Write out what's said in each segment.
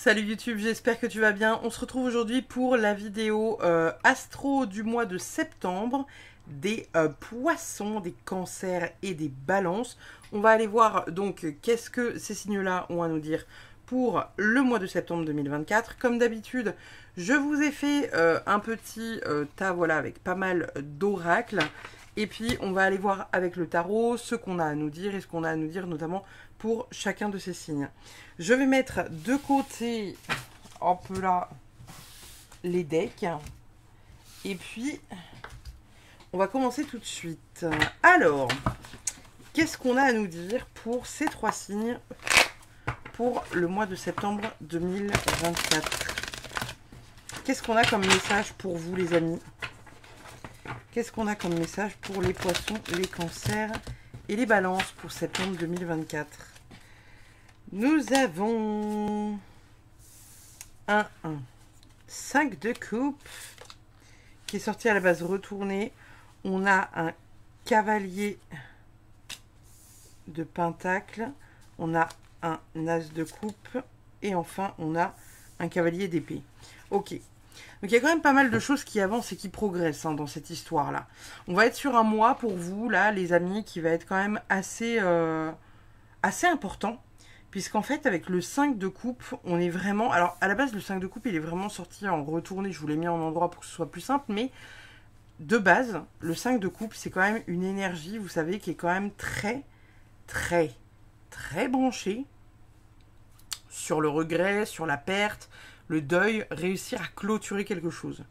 Salut YouTube, j'espère que tu vas bien. On se retrouve aujourd'hui pour la vidéo astro du mois de septembre des poissons, des cancers et des balances. On va aller voir donc qu'est-ce que ces signes-là ont à nous dire pour le mois de septembre 2024. Comme d'habitude, je vous ai fait un petit tas voilà, avec pas mal d'oracles. Et puis, on va aller voir avec le tarot ce qu'on a à nous dire et ce qu'on a à nous dire notamment pour chacun de ces signes. Je vais mettre de côté un peu là les decks. Et puis, on va commencer tout de suite. Alors, qu'est-ce qu'on a à nous dire pour ces trois signes pour le mois de septembre 2024? Qu'est-ce qu'on a comme message pour vous, les amis? Qu'est-ce qu'on a comme message pour les poissons, les cancers et les balances pour septembre 2024? Nous avons un 5 de coupe qui est sorti à la base retourné. On a un cavalier de pentacle. On a un as de coupe. Et enfin, on a un cavalier d'épée. Ok. Donc il y a quand même pas mal de choses qui avancent et qui progressent dans cette histoire-là. On va être sur un mois pour vous, là, les amis, qui va être quand même assez important. Puisqu'en fait, avec le 5 de coupe, on est vraiment... Alors, à la base, le 5 de coupe, il est vraiment sorti en retourné. Je vous l'ai mis en endroit pour que ce soit plus simple. Mais de base, le 5 de coupe, c'est quand même une énergie, vous savez, qui est quand même très branchée sur le regret, sur la perte, le deuil, réussir à clôturer quelque chose.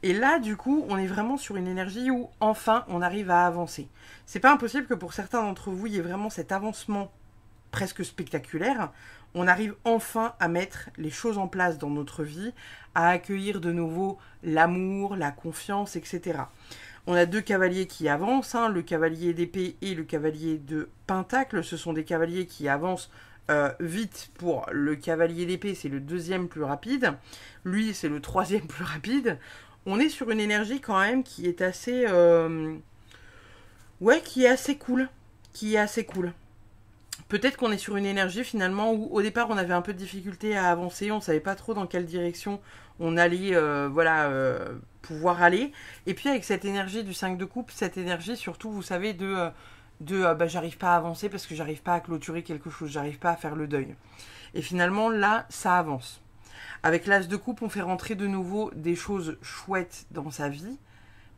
Et là, du coup, on est vraiment sur une énergie où, enfin, on arrive à avancer. C'est pas impossible que pour certains d'entre vous, il y ait vraiment cet avancement presque spectaculaire. On arrive enfin à mettre les choses en place dans notre vie, à accueillir de nouveau l'amour, la confiance, etc. On a deux cavaliers qui avancent, le cavalier d'épée et le cavalier de pentacle. Ce sont des cavaliers qui avancent vite. Pour le cavalier d'épée, c'est le deuxième plus rapide. Lui, c'est le troisième plus rapide. On est sur une énergie quand même qui est assez... Ouais, qui est assez cool. Peut-être qu'on est sur une énergie finalement où au départ on avait un peu de difficulté à avancer, on ne savait pas trop dans quelle direction on allait pouvoir aller. Et puis avec cette énergie du 5 de coupe, cette énergie surtout, vous savez, de j'arrive pas à avancer parce que j'arrive pas à clôturer quelque chose, j'arrive pas à faire le deuil. Et finalement là, ça avance. Avec l'as de coupe, on fait rentrer de nouveau des choses chouettes dans sa vie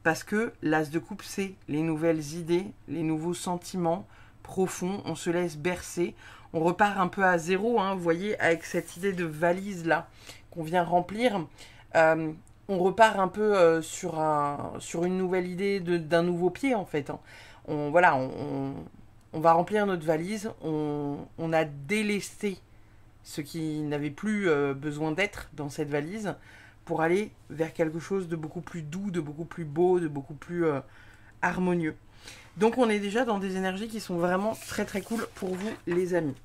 parce que l'as de coupe, c'est les nouvelles idées, les nouveaux sentiments profond, on se laisse bercer, on repart un peu à zéro, vous voyez, avec cette idée de valise là qu'on vient remplir, on repart un peu sur une nouvelle idée d'un nouveau pied en fait. On va remplir notre valise, on a délesté ce qui n'avait plus besoin d'être dans cette valise pour aller vers quelque chose de beaucoup plus doux, de beaucoup plus beau, de beaucoup plus harmonieux. Donc on est déjà dans des énergies qui sont vraiment très cool pour vous les amis.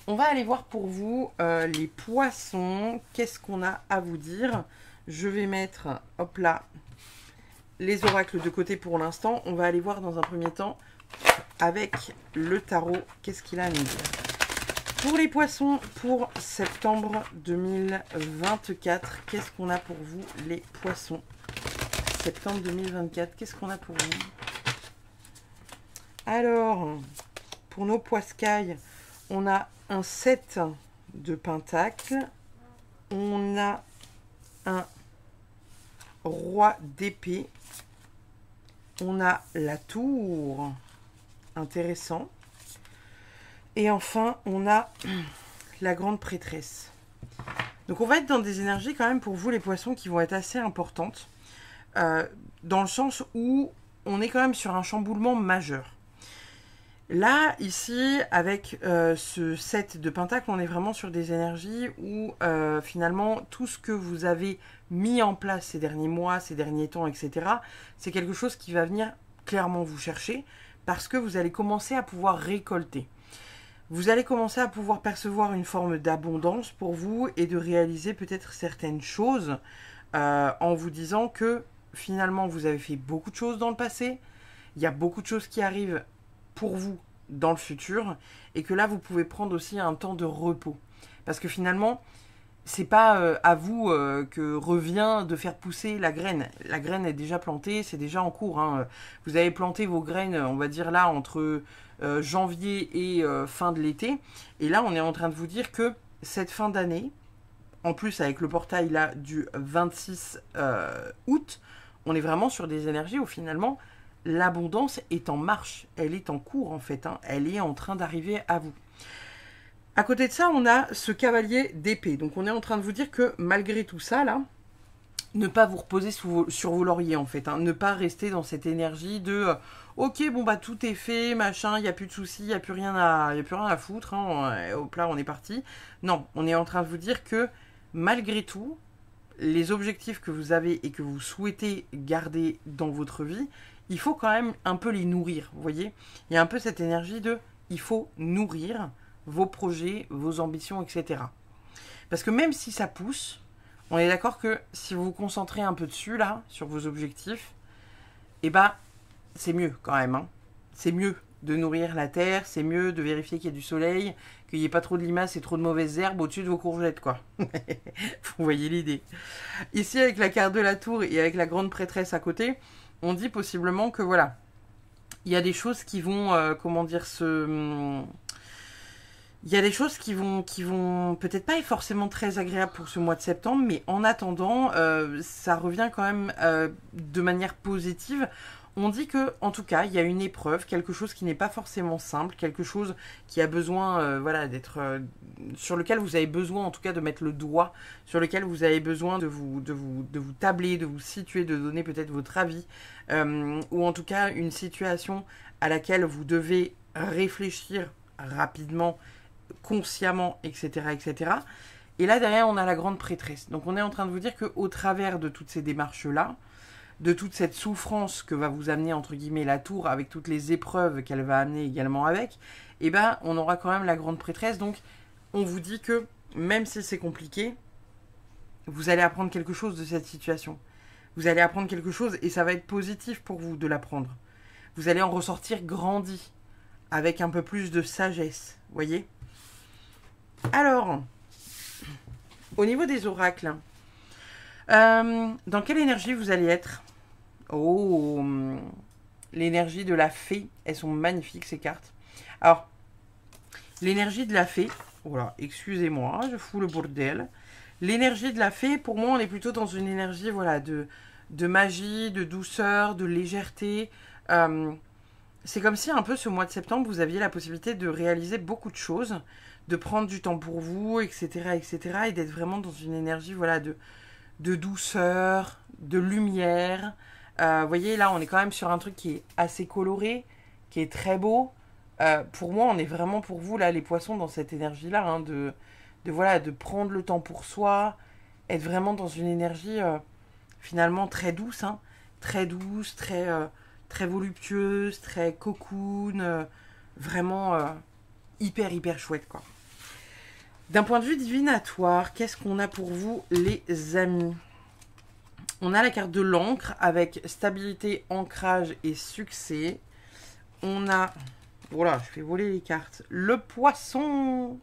On va aller voir pour vous les poissons. Qu'est-ce qu'on a à vous dire? Je vais mettre, hop là, les oracles de côté pour l'instant. On va aller voir dans un premier temps avec le tarot. Qu'est-ce qu'il a à nous dire? Pour les poissons, pour septembre 2024, qu'est-ce qu'on a pour vous les poissons? Septembre 2024, qu'est-ce qu'on a pour vous? Alors, pour nos poiscailles, on a un 7 de pentacle, on a un roi d'épée, on a la tour, intéressant, et enfin, on a la grande prêtresse. Donc, on va être dans des énergies quand même pour vous, les poissons, qui vont être assez importantes, dans le sens où on est quand même sur un chamboulement majeur. Là, ici, avec ce 7 de pentacle, on est vraiment sur des énergies où finalement, tout ce que vous avez mis en place ces derniers mois, ces derniers temps, etc., c'est quelque chose qui va venir clairement vous chercher parce que vous allez commencer à pouvoir récolter. Vous allez commencer à pouvoir percevoir une forme d'abondance pour vous et de réaliser peut-être certaines choses en vous disant que finalement, vous avez fait beaucoup de choses dans le passé, il y a beaucoup de choses qui arrivent pour vous dans le futur et que là vous pouvez prendre aussi un temps de repos. Parce que finalement, c'est pas à vous que revient de faire pousser la graine. La graine est déjà plantée, c'est déjà en cours. Hein. Vous avez planté vos graines, on va dire là, entre janvier et fin de l'été. Et là, on est en train de vous dire que cette fin d'année, en plus avec le portail là du 26 août, on est vraiment sur des énergies où finalement l'abondance est en marche, elle est en cours en fait, hein. Elle est en train d'arriver à vous. À côté de ça, on a ce cavalier d'épée. Donc on est en train de vous dire que malgré tout ça là, ne pas vous reposer sur vos lauriers en fait, hein. Ne pas rester dans cette énergie de ok bon bah tout est fait, machin, il n'y a plus de soucis, il n'y a plus rien à foutre, hein. Hop là on est parti. Non, on est en train de vous dire que malgré tout, les objectifs que vous avez et que vous souhaitez garder dans votre vie, il faut quand même un peu les nourrir, vous voyez. Il y a un peu cette énergie de il faut nourrir vos projets, vos ambitions, etc. Parce que même si ça pousse, on est d'accord que si vous vous concentrez un peu dessus, là, sur vos objectifs, eh ben, c'est mieux quand même, hein. C'est mieux de nourrir la terre, c'est mieux de vérifier qu'il y a du soleil, qu'il n'y ait pas trop de limaces et trop de mauvaises herbes au-dessus de vos courgettes, quoi. Vous voyez l'idée. Ici, avec la carte de la tour et avec la grande prêtresse à côté, on dit possiblement que, voilà, il y a des choses qui vont, comment dire, il y a des choses qui vont peut-être pas être forcément très agréables pour ce mois de septembre, mais en attendant, ça revient quand même de manière positive. On dit que, en tout cas, il y a une épreuve, quelque chose qui n'est pas forcément simple, quelque chose qui a besoin, voilà, d'être, sur lequel vous avez besoin, en tout cas, de mettre le doigt, sur lequel vous avez besoin de vous tabler, de vous situer, de donner peut-être votre avis, ou en tout cas une situation à laquelle vous devez réfléchir rapidement, consciemment, etc., etc. Et là, derrière, on a la grande prêtresse. Donc, on est en train de vous dire qu'au travers de toutes ces démarches-là, de toute cette souffrance que va vous amener, entre guillemets, la tour, avec toutes les épreuves qu'elle va amener également avec, eh ben, on aura quand même la grande prêtresse. Donc, on vous dit que, même si c'est compliqué, vous allez apprendre quelque chose de cette situation. Vous allez apprendre quelque chose et ça va être positif pour vous de l'apprendre. Vous allez en ressortir grandi, avec un peu plus de sagesse, voyez ? Alors, au niveau des oracles, dans quelle énergie vous allez être ? Oh, l'énergie de la fée. Elles sont magnifiques, ces cartes. Alors, l'énergie de la fée. Oh là, excusez-moi, je fous le bordel. L'énergie de la fée, pour moi, on est plutôt dans une énergie, voilà, de magie, de douceur, de légèreté. C'est comme si, un peu, ce mois de septembre, vous aviez la possibilité de réaliser beaucoup de choses, de prendre du temps pour vous, etc., etc., et d'être vraiment dans une énergie, voilà, de douceur, de lumière. Vous voyez, là, on est quand même sur un truc qui est assez coloré, qui est très beau. Pour moi, on est vraiment pour vous, là, les poissons, dans cette énergie-là, hein, voilà, de prendre le temps pour soi, être vraiment dans une énergie, finalement, très douce, hein, très douce, très voluptueuse, très cocoon, vraiment hyper, hyper chouette, quoi. D'un point de vue divinatoire, qu'est-ce qu'on a pour vous, les amis ? On a la carte de l'encre avec stabilité, ancrage et succès. On a, voilà, je fais voler les cartes, le poisson,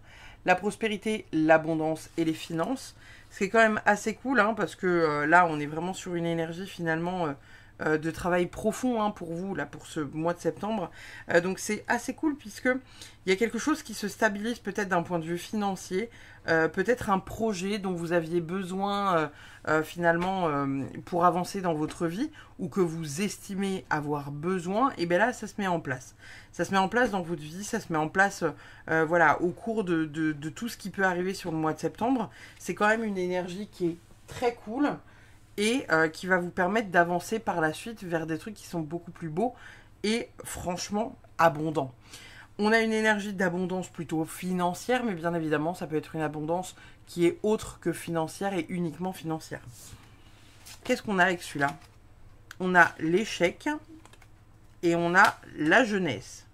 la prospérité, l'abondance et les finances. C'est quand même assez cool, hein, parce que là, on est vraiment sur une énergie finalement de travail profond, hein, pour vous, là, pour ce mois de septembre. Donc c'est assez cool puisque il y a quelque chose qui se stabilise peut-être d'un point de vue financier, peut-être un projet dont vous aviez besoin finalement pour avancer dans votre vie ou que vous estimez avoir besoin, et bien là ça se met en place. Ça se met en place dans votre vie, ça se met en place voilà, au cours de tout ce qui peut arriver sur le mois de septembre. C'est quand même une énergie qui est très cool et qui va vous permettre d'avancer par la suite vers des trucs qui sont beaucoup plus beaux et franchement abondants. On a une énergie d'abondance plutôt financière, mais bien évidemment, ça peut être une abondance qui est autre que financière et uniquement financière. Qu'est-ce qu'on a avec celui-là ? On a l'échec et on a la jeunesse.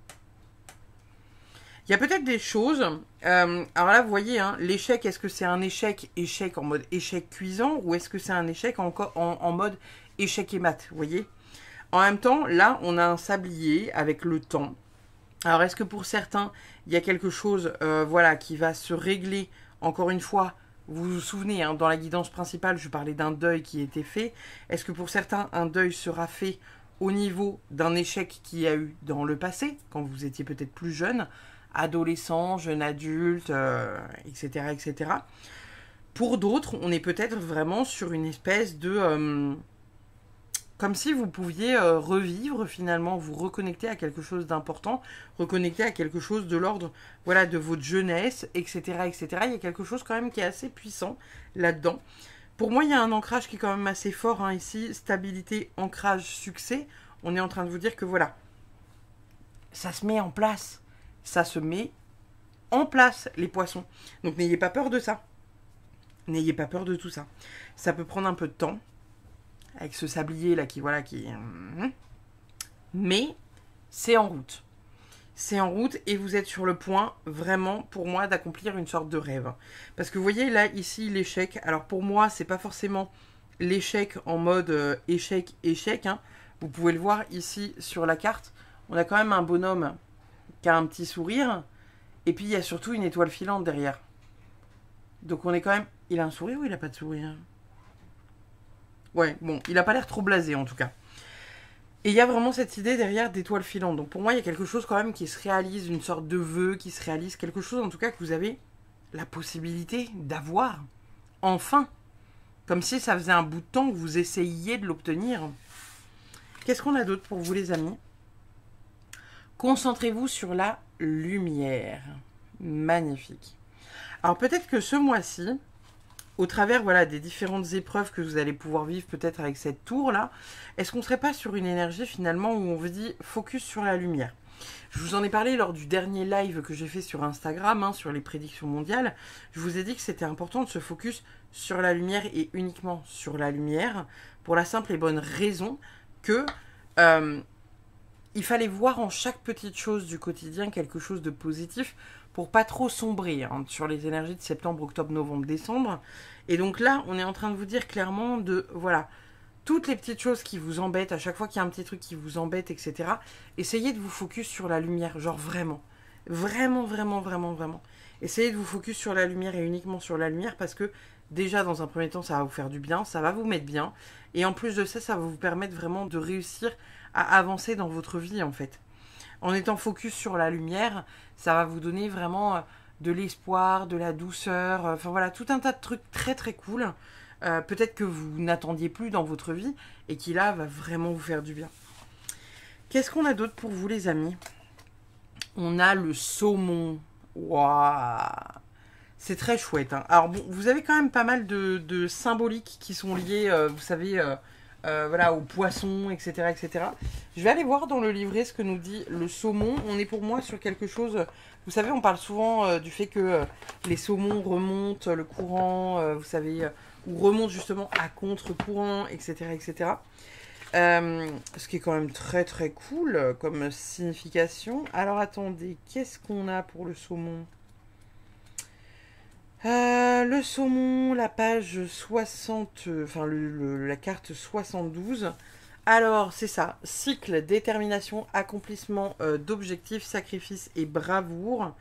Il y a peut-être des choses... alors là, vous voyez, hein, l'échec, est-ce que c'est un échec en mode échec cuisant ou est-ce que c'est un échec en mode échec et mat, vous voyez ? En même temps, là, on a un sablier avec le temps. Alors, est-ce que pour certains, il y a quelque chose voilà, qui va se régler encore une fois, vous vous souvenez, hein, dans la guidance principale, je parlais d'un deuil qui était fait. Est-ce que pour certains, un deuil sera fait au niveau d'un échec qu'il y a eu dans le passé, quand vous étiez peut-être plus jeune, adolescent, jeune adulte, etc., etc. Pour d'autres, on est peut-être vraiment sur une espèce de... comme si vous pouviez revivre finalement, vous reconnecter à quelque chose d'important, reconnecter à quelque chose de l'ordre, voilà, de votre jeunesse, etc., etc. Il y a quelque chose quand même qui est assez puissant là-dedans. Pour moi, il y a un ancrage qui est quand même assez fort, hein, ici, stabilité, ancrage, succès. On est en train de vous dire que voilà, ça se met en place, ça se met en place, les poissons. Donc n'ayez pas peur de ça. N'ayez pas peur de tout ça. Ça peut prendre un peu de temps, avec ce sablier là qui, voilà, qui... Mais c'est en route. C'est en route et vous êtes sur le point, vraiment, pour moi, d'accomplir une sorte de rêve. Parce que vous voyez, là, ici, l'échec. Alors, pour moi, c'est pas forcément l'échec en mode échec, échec. Hein. Vous pouvez le voir ici, sur la carte. On a quand même un bonhomme qui a un petit sourire. Et puis, il y a surtout une étoile filante derrière. Donc, on est quand même... Il a un sourire ou il a pas de sourire? Ouais, bon, il a pas l'air trop blasé, en tout cas. Et il y a vraiment cette idée derrière d'étoiles filantes. Donc pour moi, il y a quelque chose quand même qui se réalise, une sorte de vœu qui se réalise, quelque chose en tout cas que vous avez la possibilité d'avoir. Enfin. Comme si ça faisait un bout de temps que vous essayiez de l'obtenir. Qu'est-ce qu'on a d'autre pour vous les amis? Concentrez-vous sur la lumière. Magnifique. Alors peut-être que ce mois-ci, au travers voilà, des différentes épreuves que vous allez pouvoir vivre peut-être avec cette tour-là, est-ce qu'on ne serait pas sur une énergie finalement où on vous dit focus sur la lumière? Je vous en ai parlé lors du dernier live que j'ai fait sur Instagram, hein, sur les prédictions mondiales. Je vous ai dit que c'était important de se focus sur la lumière et uniquement sur la lumière, pour la simple et bonne raison que il fallait voir en chaque petite chose du quotidien quelque chose de positif pour pas trop sombrer hein, sur les énergies de septembre, octobre, novembre, décembre. Et donc là, on est en train de vous dire clairement de, voilà, toutes les petites choses qui vous embêtent, à chaque fois qu'il y a un petit truc qui vous embête, etc. Essayez de vous focus sur la lumière, genre vraiment. Vraiment, vraiment, vraiment, vraiment. Essayez de vous focus sur la lumière et uniquement sur la lumière parce que déjà, dans un premier temps, ça va vous faire du bien, ça va vous mettre bien. Et en plus de ça, ça va vous permettre vraiment de réussir à avancer dans votre vie, en fait. En étant focus sur la lumière, ça va vous donner vraiment de l'espoir, de la douceur, enfin voilà, tout un tas de trucs très très cool. Peut-être que vous n'attendiez plus dans votre vie et qui là va vraiment vous faire du bien. Qu'est-ce qu'on a d'autre pour vous les amis? On a le saumon. Waouh! C'est très chouette. Hein. Alors bon, vous avez quand même pas mal de symboliques qui sont liées, vous savez, voilà, aux poissons, etc., etc. Je vais aller voir dans le livret ce que nous dit le saumon. On est pour moi sur quelque chose... Vous savez, on parle souvent du fait que les saumons remontent le courant, vous savez, ou remontent justement à contre-courant, etc., etc. Ce qui est quand même très très cool comme signification. Alors attendez, qu'est-ce qu'on a pour le saumon? Le saumon, la page 60, enfin la carte 72. Alors, c'est ça, cycle, détermination, accomplissement d'objectifs, sacrifice et bravoure.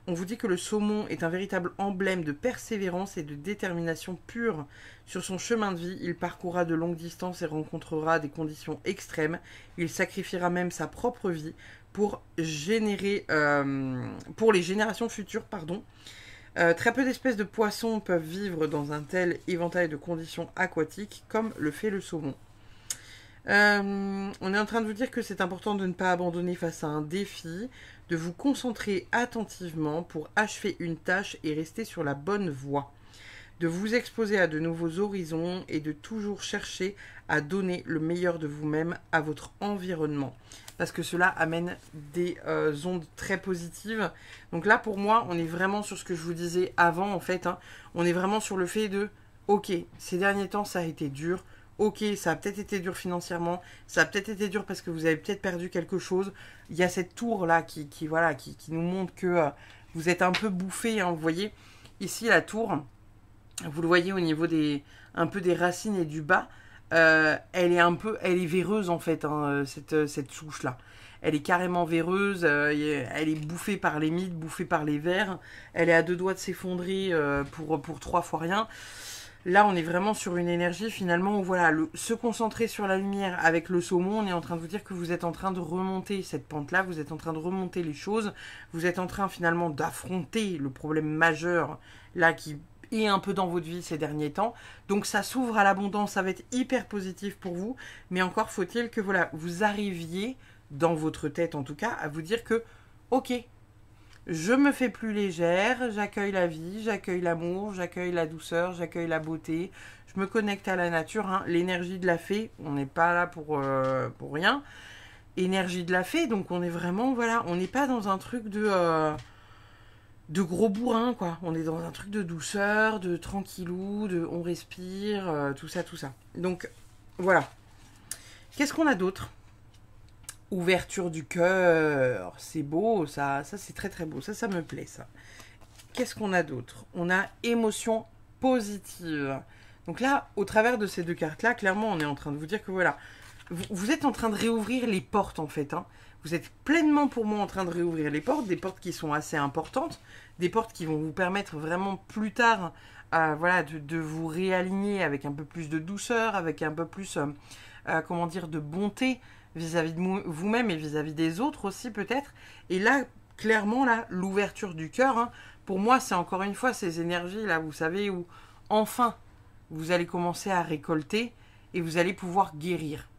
On vous dit que le saumon est un véritable emblème de persévérance et de détermination pure sur son chemin de vie. Il parcourra de longues distances et rencontrera des conditions extrêmes. Il sacrifiera même sa propre vie pour générer, pour les générations futures, pardon. Très peu d'espèces de poissons peuvent vivre dans un tel éventail de conditions aquatiques comme le fait le saumon. On est en train de vous dire que c'est important de ne pas abandonner face à un défi, de vous concentrer attentivement pour achever une tâche et rester sur la bonne voie, de vous exposer à de nouveaux horizons et de toujours chercher à donner le meilleur de vous-même à votre environnement. Parce que cela amène des ondes très positives. Donc là, pour moi, on est vraiment sur ce que je vous disais avant, en fait. Hein. On est vraiment sur le fait de, ok, ces derniers temps, ça a été dur. Ok, ça a peut-être été dur financièrement. Ça a peut-être été dur parce que vous avez peut-être perdu quelque chose. Il y a cette tour-là qui nous montre que vous êtes un peu bouffé. Hein, vous voyez, ici, la tour, vous le voyez au niveau un peu des racines et du bas. Elle est véreuse en fait, hein, cette souche-là. elle est carrément véreuse, elle est bouffée par les mythes, bouffée par les vers, elle est à deux doigts de s'effondrer pour 3 fois rien. Là, on est vraiment sur une énergie finalement où voilà, se concentrer sur la lumière avec le saumon, on est en train de vous dire que vous êtes en train de remonter cette pente-là, vous êtes en train de remonter les choses, vous êtes en train finalement d'affronter le problème majeur là qui est un peu dans votre vie ces derniers temps. Donc ça s'ouvre à l'abondance, ça va être hyper positif pour vous, mais encore faut-il que voilà, vous arriviez, dans votre tête en tout cas, à vous dire que ok, je me fais plus légère, j'accueille la vie, j'accueille l'amour, j'accueille la douceur, j'accueille la beauté, je me connecte à la nature, hein. L'énergie de la fée, on n'est pas là pour rien. Énergie de la fée, donc on est vraiment, voilà, on n'est pas dans un truc de gros bourrin, quoi. On est dans un truc de douceur, de tranquillou, de on respire, tout ça, tout ça. Donc, voilà. Qu'est-ce qu'on a d'autre ? Ouverture du cœur, c'est beau, ça c'est très très beau, ça me plaît ça. Qu'est-ce qu'on a d'autre ? On a émotion positive. Donc là, au travers de ces 2 cartes-là, clairement, on est en train de vous dire que voilà, vous êtes en train de réouvrir les portes en fait. Hein. Vous êtes pleinement pour moi en train de réouvrir les portes, des portes qui sont assez importantes, des portes qui vont vous permettre vraiment plus tard voilà, de vous réaligner avec un peu plus de douceur, avec un peu plus, comment dire, de bonté, vis-à-vis de vous-même et vis-à-vis des autres aussi peut-être. Et là, clairement, là, l'ouverture du cœur, hein, pour moi, c'est encore une fois ces énergies-là, vous savez, où enfin, vous allez commencer à récolter et vous allez pouvoir guérir.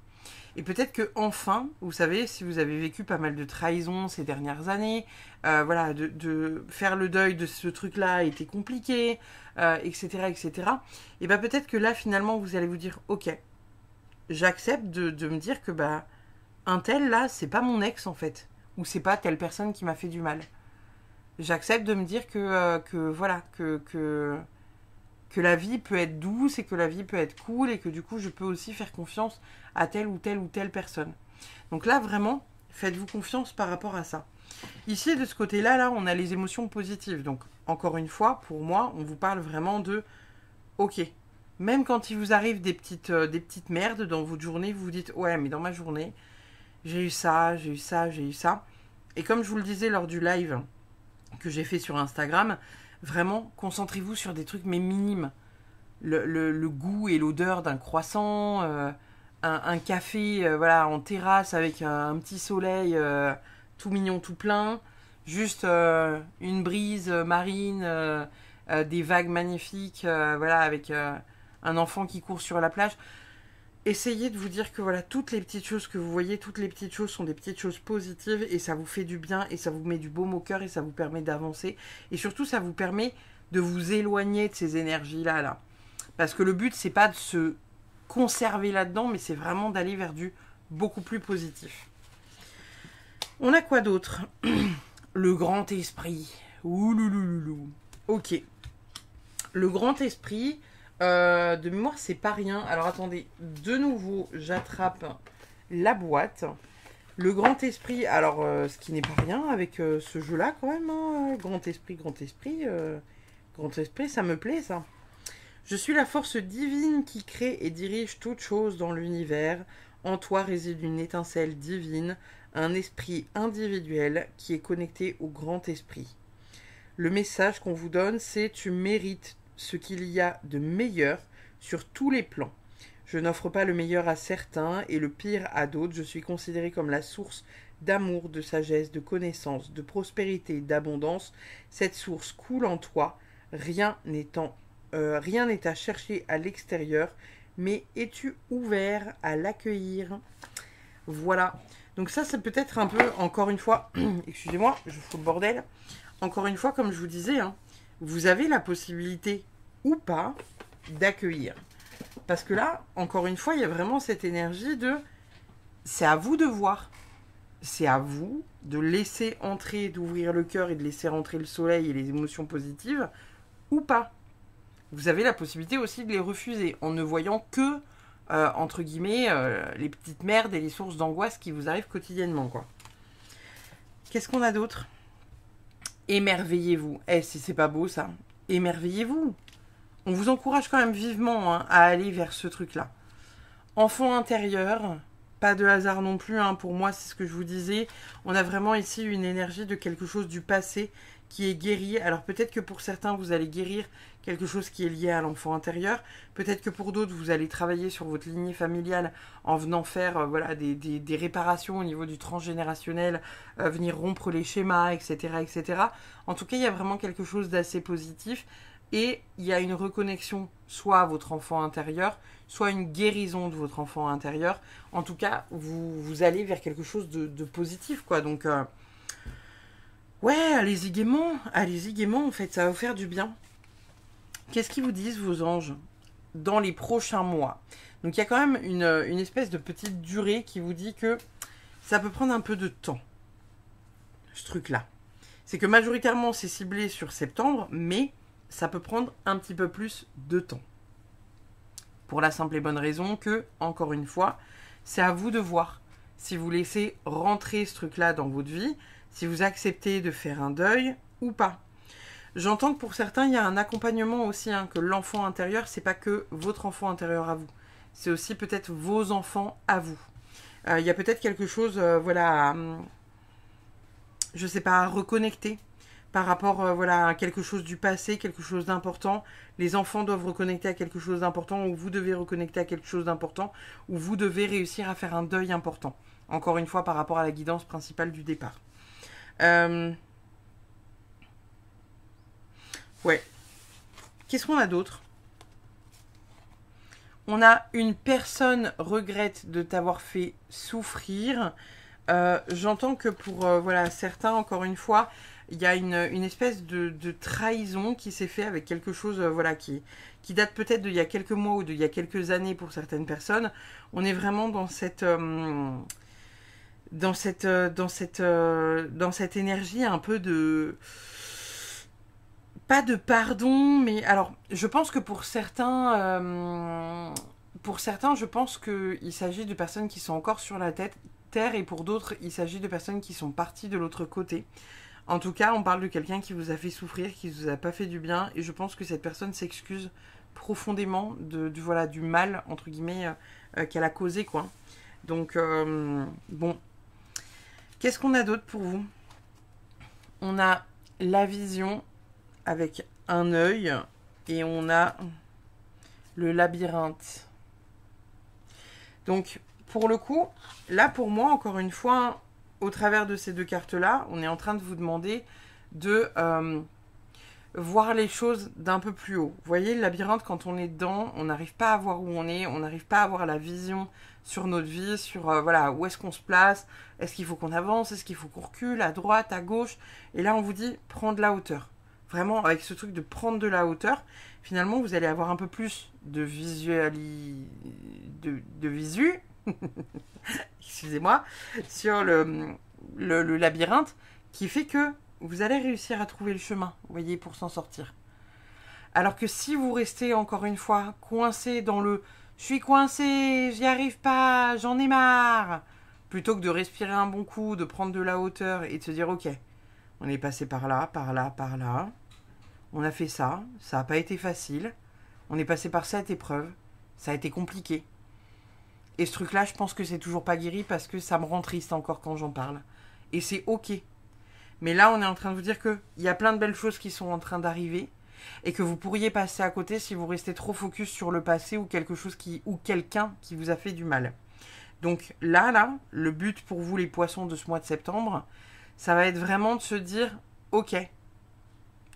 Et peut-être que enfin, vous savez, si vous avez vécu pas mal de trahisons ces dernières années, voilà, de faire le deuil de ce truc-là a été compliqué, etc., etc. Et bien peut-être que là, finalement, vous allez vous dire, ok, j'accepte de me dire que bah un tel là, c'est pas mon ex en fait, ou c'est pas telle personne qui m'a fait du mal. J'accepte de me dire que voilà, que la vie peut être douce et que la vie peut être cool et que du coup je peux aussi faire confiance à telle ou telle ou telle personne. Donc là vraiment, faites-vous confiance par rapport à ça. Ici de ce côté-là, là, on a les émotions positives. Donc encore une fois, pour moi, on vous parle vraiment de ok. Même quand il vous arrive des petites merdes dans votre journée, vous vous dites ouais mais dans ma journée, j'ai eu ça, j'ai eu ça, j'ai eu ça. Et comme je vous le disais lors du live que j'ai fait sur Instagram, vraiment, concentrez-vous sur des trucs mais minimes. Le goût et l'odeur d'un croissant, un café voilà, en terrasse avec un petit soleil tout mignon, tout plein. Juste une brise marine, des vagues magnifiques, voilà, avec un enfant qui court sur la plage. Essayez de vous dire que voilà, toutes les petites choses que vous voyez, toutes les petites choses sont des petites choses positives et ça vous fait du bien et ça vous met du baume au cœur et ça vous permet d'avancer. Et surtout, ça vous permet de vous éloigner de ces énergies-là. Là. Parce que le but, c'est pas de se conserver là-dedans, mais c'est vraiment d'aller vers du beaucoup plus positif. On a quoi d'autre ? Le grand esprit. Ouloulouloulou. Ok. Le grand esprit... de mémoire, c'est pas rien. Alors attendez, de nouveau, j'attrape la boîte. Le grand esprit, alors ce qui n'est pas rien avec ce jeu-là quand même. Hein. Grand esprit, grand esprit. Grand esprit, ça me plaît ça. Je suis la force divine qui crée et dirige toute chose dans l'univers. En toi réside une étincelle divine, un esprit individuel qui est connecté au grand esprit. Le message qu'on vous donne, c'est tu mérites ce qu'il y a de meilleur sur tous les plans. Je n'offre pas le meilleur à certains et le pire à d'autres. Je suis considérée comme la source d'amour, de sagesse, de connaissance, de prospérité, d'abondance. Cette source coule en toi. Rien n'est à chercher à l'extérieur, mais es-tu ouvert à l'accueillir ? Voilà. Donc ça, c'est peut-être un peu, encore une fois, excusez-moi, je fous le bordel. Encore une fois, comme je vous disais, hein, vous avez la possibilité ou pas d'accueillir. Parce que là, encore une fois, il y a vraiment cette énergie de... C'est à vous de voir. C'est à vous de laisser entrer, d'ouvrir le cœur et de laisser rentrer le soleil et les émotions positives ou pas. Vous avez la possibilité aussi de les refuser en ne voyant que, entre guillemets, les petites merdes et les sources d'angoisse qui vous arrivent quotidiennement, quoi. Qu'est-ce qu'on a d'autre ? Émerveillez-vous. Si c'est pas beau ça, émerveillez-vous. On vous encourage quand même vivement hein, à aller vers ce truc-là. Enfant intérieur, pas de hasard non plus, hein. Pour moi, c'est ce que je vous disais. On a vraiment ici une énergie de quelque chose du passé qui est guéri. Alors peut-être que pour certains, vous allez guérir quelque chose qui est lié à l'enfant intérieur. Peut-être que pour d'autres, vous allez travailler sur votre lignée familiale en venant faire voilà, des réparations au niveau du transgénérationnel, venir rompre les schémas, etc., etc. En tout cas, il y a vraiment quelque chose d'assez positif. Et il y a une reconnexion soit à votre enfant intérieur, soit une guérison de votre enfant intérieur. En tout cas, vous allez vers quelque chose de positif, quoi. Donc, ouais, allez-y gaiement, en fait, ça va vous faire du bien. Qu'est-ce qu'ils vous disent, vos anges, dans les prochains mois? Donc, il y a quand même une espèce de petite durée qui vous dit que ça peut prendre un peu de temps, ce truc-là. C'est que majoritairement, c'est ciblé sur septembre, mais ça peut prendre un petit peu plus de temps. Pour la simple et bonne raison que, encore une fois, c'est à vous de voir si vous laissez rentrer ce truc-là dans votre vie, si vous acceptez de faire un deuil ou pas. J'entends que pour certains, il y a un accompagnement aussi, hein, que l'enfant intérieur, c'est pas que votre enfant intérieur à vous. C'est aussi peut-être vos enfants à vous. Il y a peut-être quelque chose, voilà, je sais pas, à reconnecter par rapport voilà, à quelque chose du passé, quelque chose d'important. Les enfants doivent reconnecter à quelque chose d'important, ou vous devez reconnecter à quelque chose d'important, ou vous devez réussir à faire un deuil important. Encore une fois, par rapport à la guidance principale du départ. Ouais. Qu'est-ce qu'on a d'autre? On a une personne regrette de t'avoir fait souffrir. J'entends que pour voilà, certains, encore une fois, il y a une espèce de trahison qui s'est fait avec quelque chose voilà, qui date peut-être d'il y a quelques mois ou d'il y a quelques années pour certaines personnes. On est vraiment dans cette énergie un peu de... Pas de pardon, mais alors, je pense que pour certains, je pense qu'il s'agit de personnes qui sont encore sur la terre, et pour d'autres, il s'agit de personnes qui sont parties de l'autre côté. En tout cas, on parle de quelqu'un qui vous a fait souffrir, qui vous a pas fait du bien, et je pense que cette personne s'excuse profondément voilà, du mal, entre guillemets, qu'elle a causé, quoi. Donc, bon. Qu'est-ce qu'on a d'autre pour vous? On a la vision avec un œil, et on a le labyrinthe. Donc, pour le coup, là, pour moi, encore une fois, au travers de ces deux cartes-là, on est en train de vous demander de voir les choses d'un peu plus haut. Vous voyez, le labyrinthe, quand on est dedans, on n'arrive pas à voir où on est, on n'arrive pas à avoir la vision sur notre vie, sur voilà, où est-ce qu'on se place, est-ce qu'il faut qu'on avance, est-ce qu'il faut qu'on recule, à droite, à gauche. Et là, on vous dit, prendre de la hauteur. Vraiment, avec ce truc de prendre de la hauteur, finalement, vous allez avoir un peu plus de visu, excusez-moi, sur le labyrinthe, qui fait que vous allez réussir à trouver le chemin, vous voyez, pour s'en sortir. Alors que si vous restez, encore une fois, coincé dans le « je suis coincé, j'y arrive pas, j'en ai marre », plutôt que de respirer un bon coup, de prendre de la hauteur et de se dire « ok, on est passé par là, par là, par là. On a fait ça, ça n'a pas été facile. On est passé par cette épreuve, ça a été compliqué. » Et ce truc-là, je pense que c'est toujours pas guéri parce que ça me rend triste encore quand j'en parle. Et c'est ok. Mais là, on est en train de vous dire qu'il y a plein de belles choses qui sont en train d'arriver et que vous pourriez passer à côté si vous restez trop focus sur le passé ou quelque chose ou quelqu'un qui vous a fait du mal. Donc là, le but pour vous, les poissons, de ce mois de septembre, ça va être vraiment de se dire « Ok,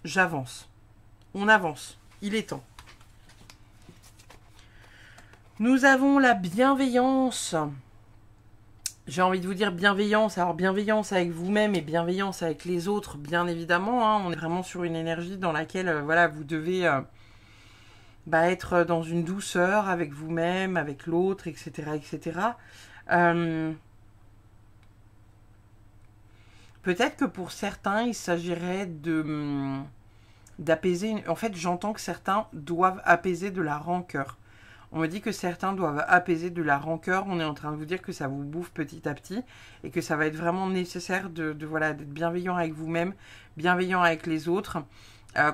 j'avance. On avance. Il est temps. » Nous avons la bienveillance. J'ai envie de vous dire bienveillance. Alors bienveillance avec vous-même et bienveillance avec les autres, bien évidemment. Hein. On est vraiment sur une énergie dans laquelle voilà, vous devez être dans une douceur avec vous-même, avec l'autre, etc. etc. Peut-être que pour certains, il s'agirait d'apaiser... En fait, j'entends que certains doivent apaiser de la rancœur. On me dit que certains doivent apaiser de la rancœur. On est en train de vous dire que ça vous bouffe petit à petit et que ça va être vraiment nécessaire voilà, d'être bienveillant avec vous-même, bienveillant avec les autres.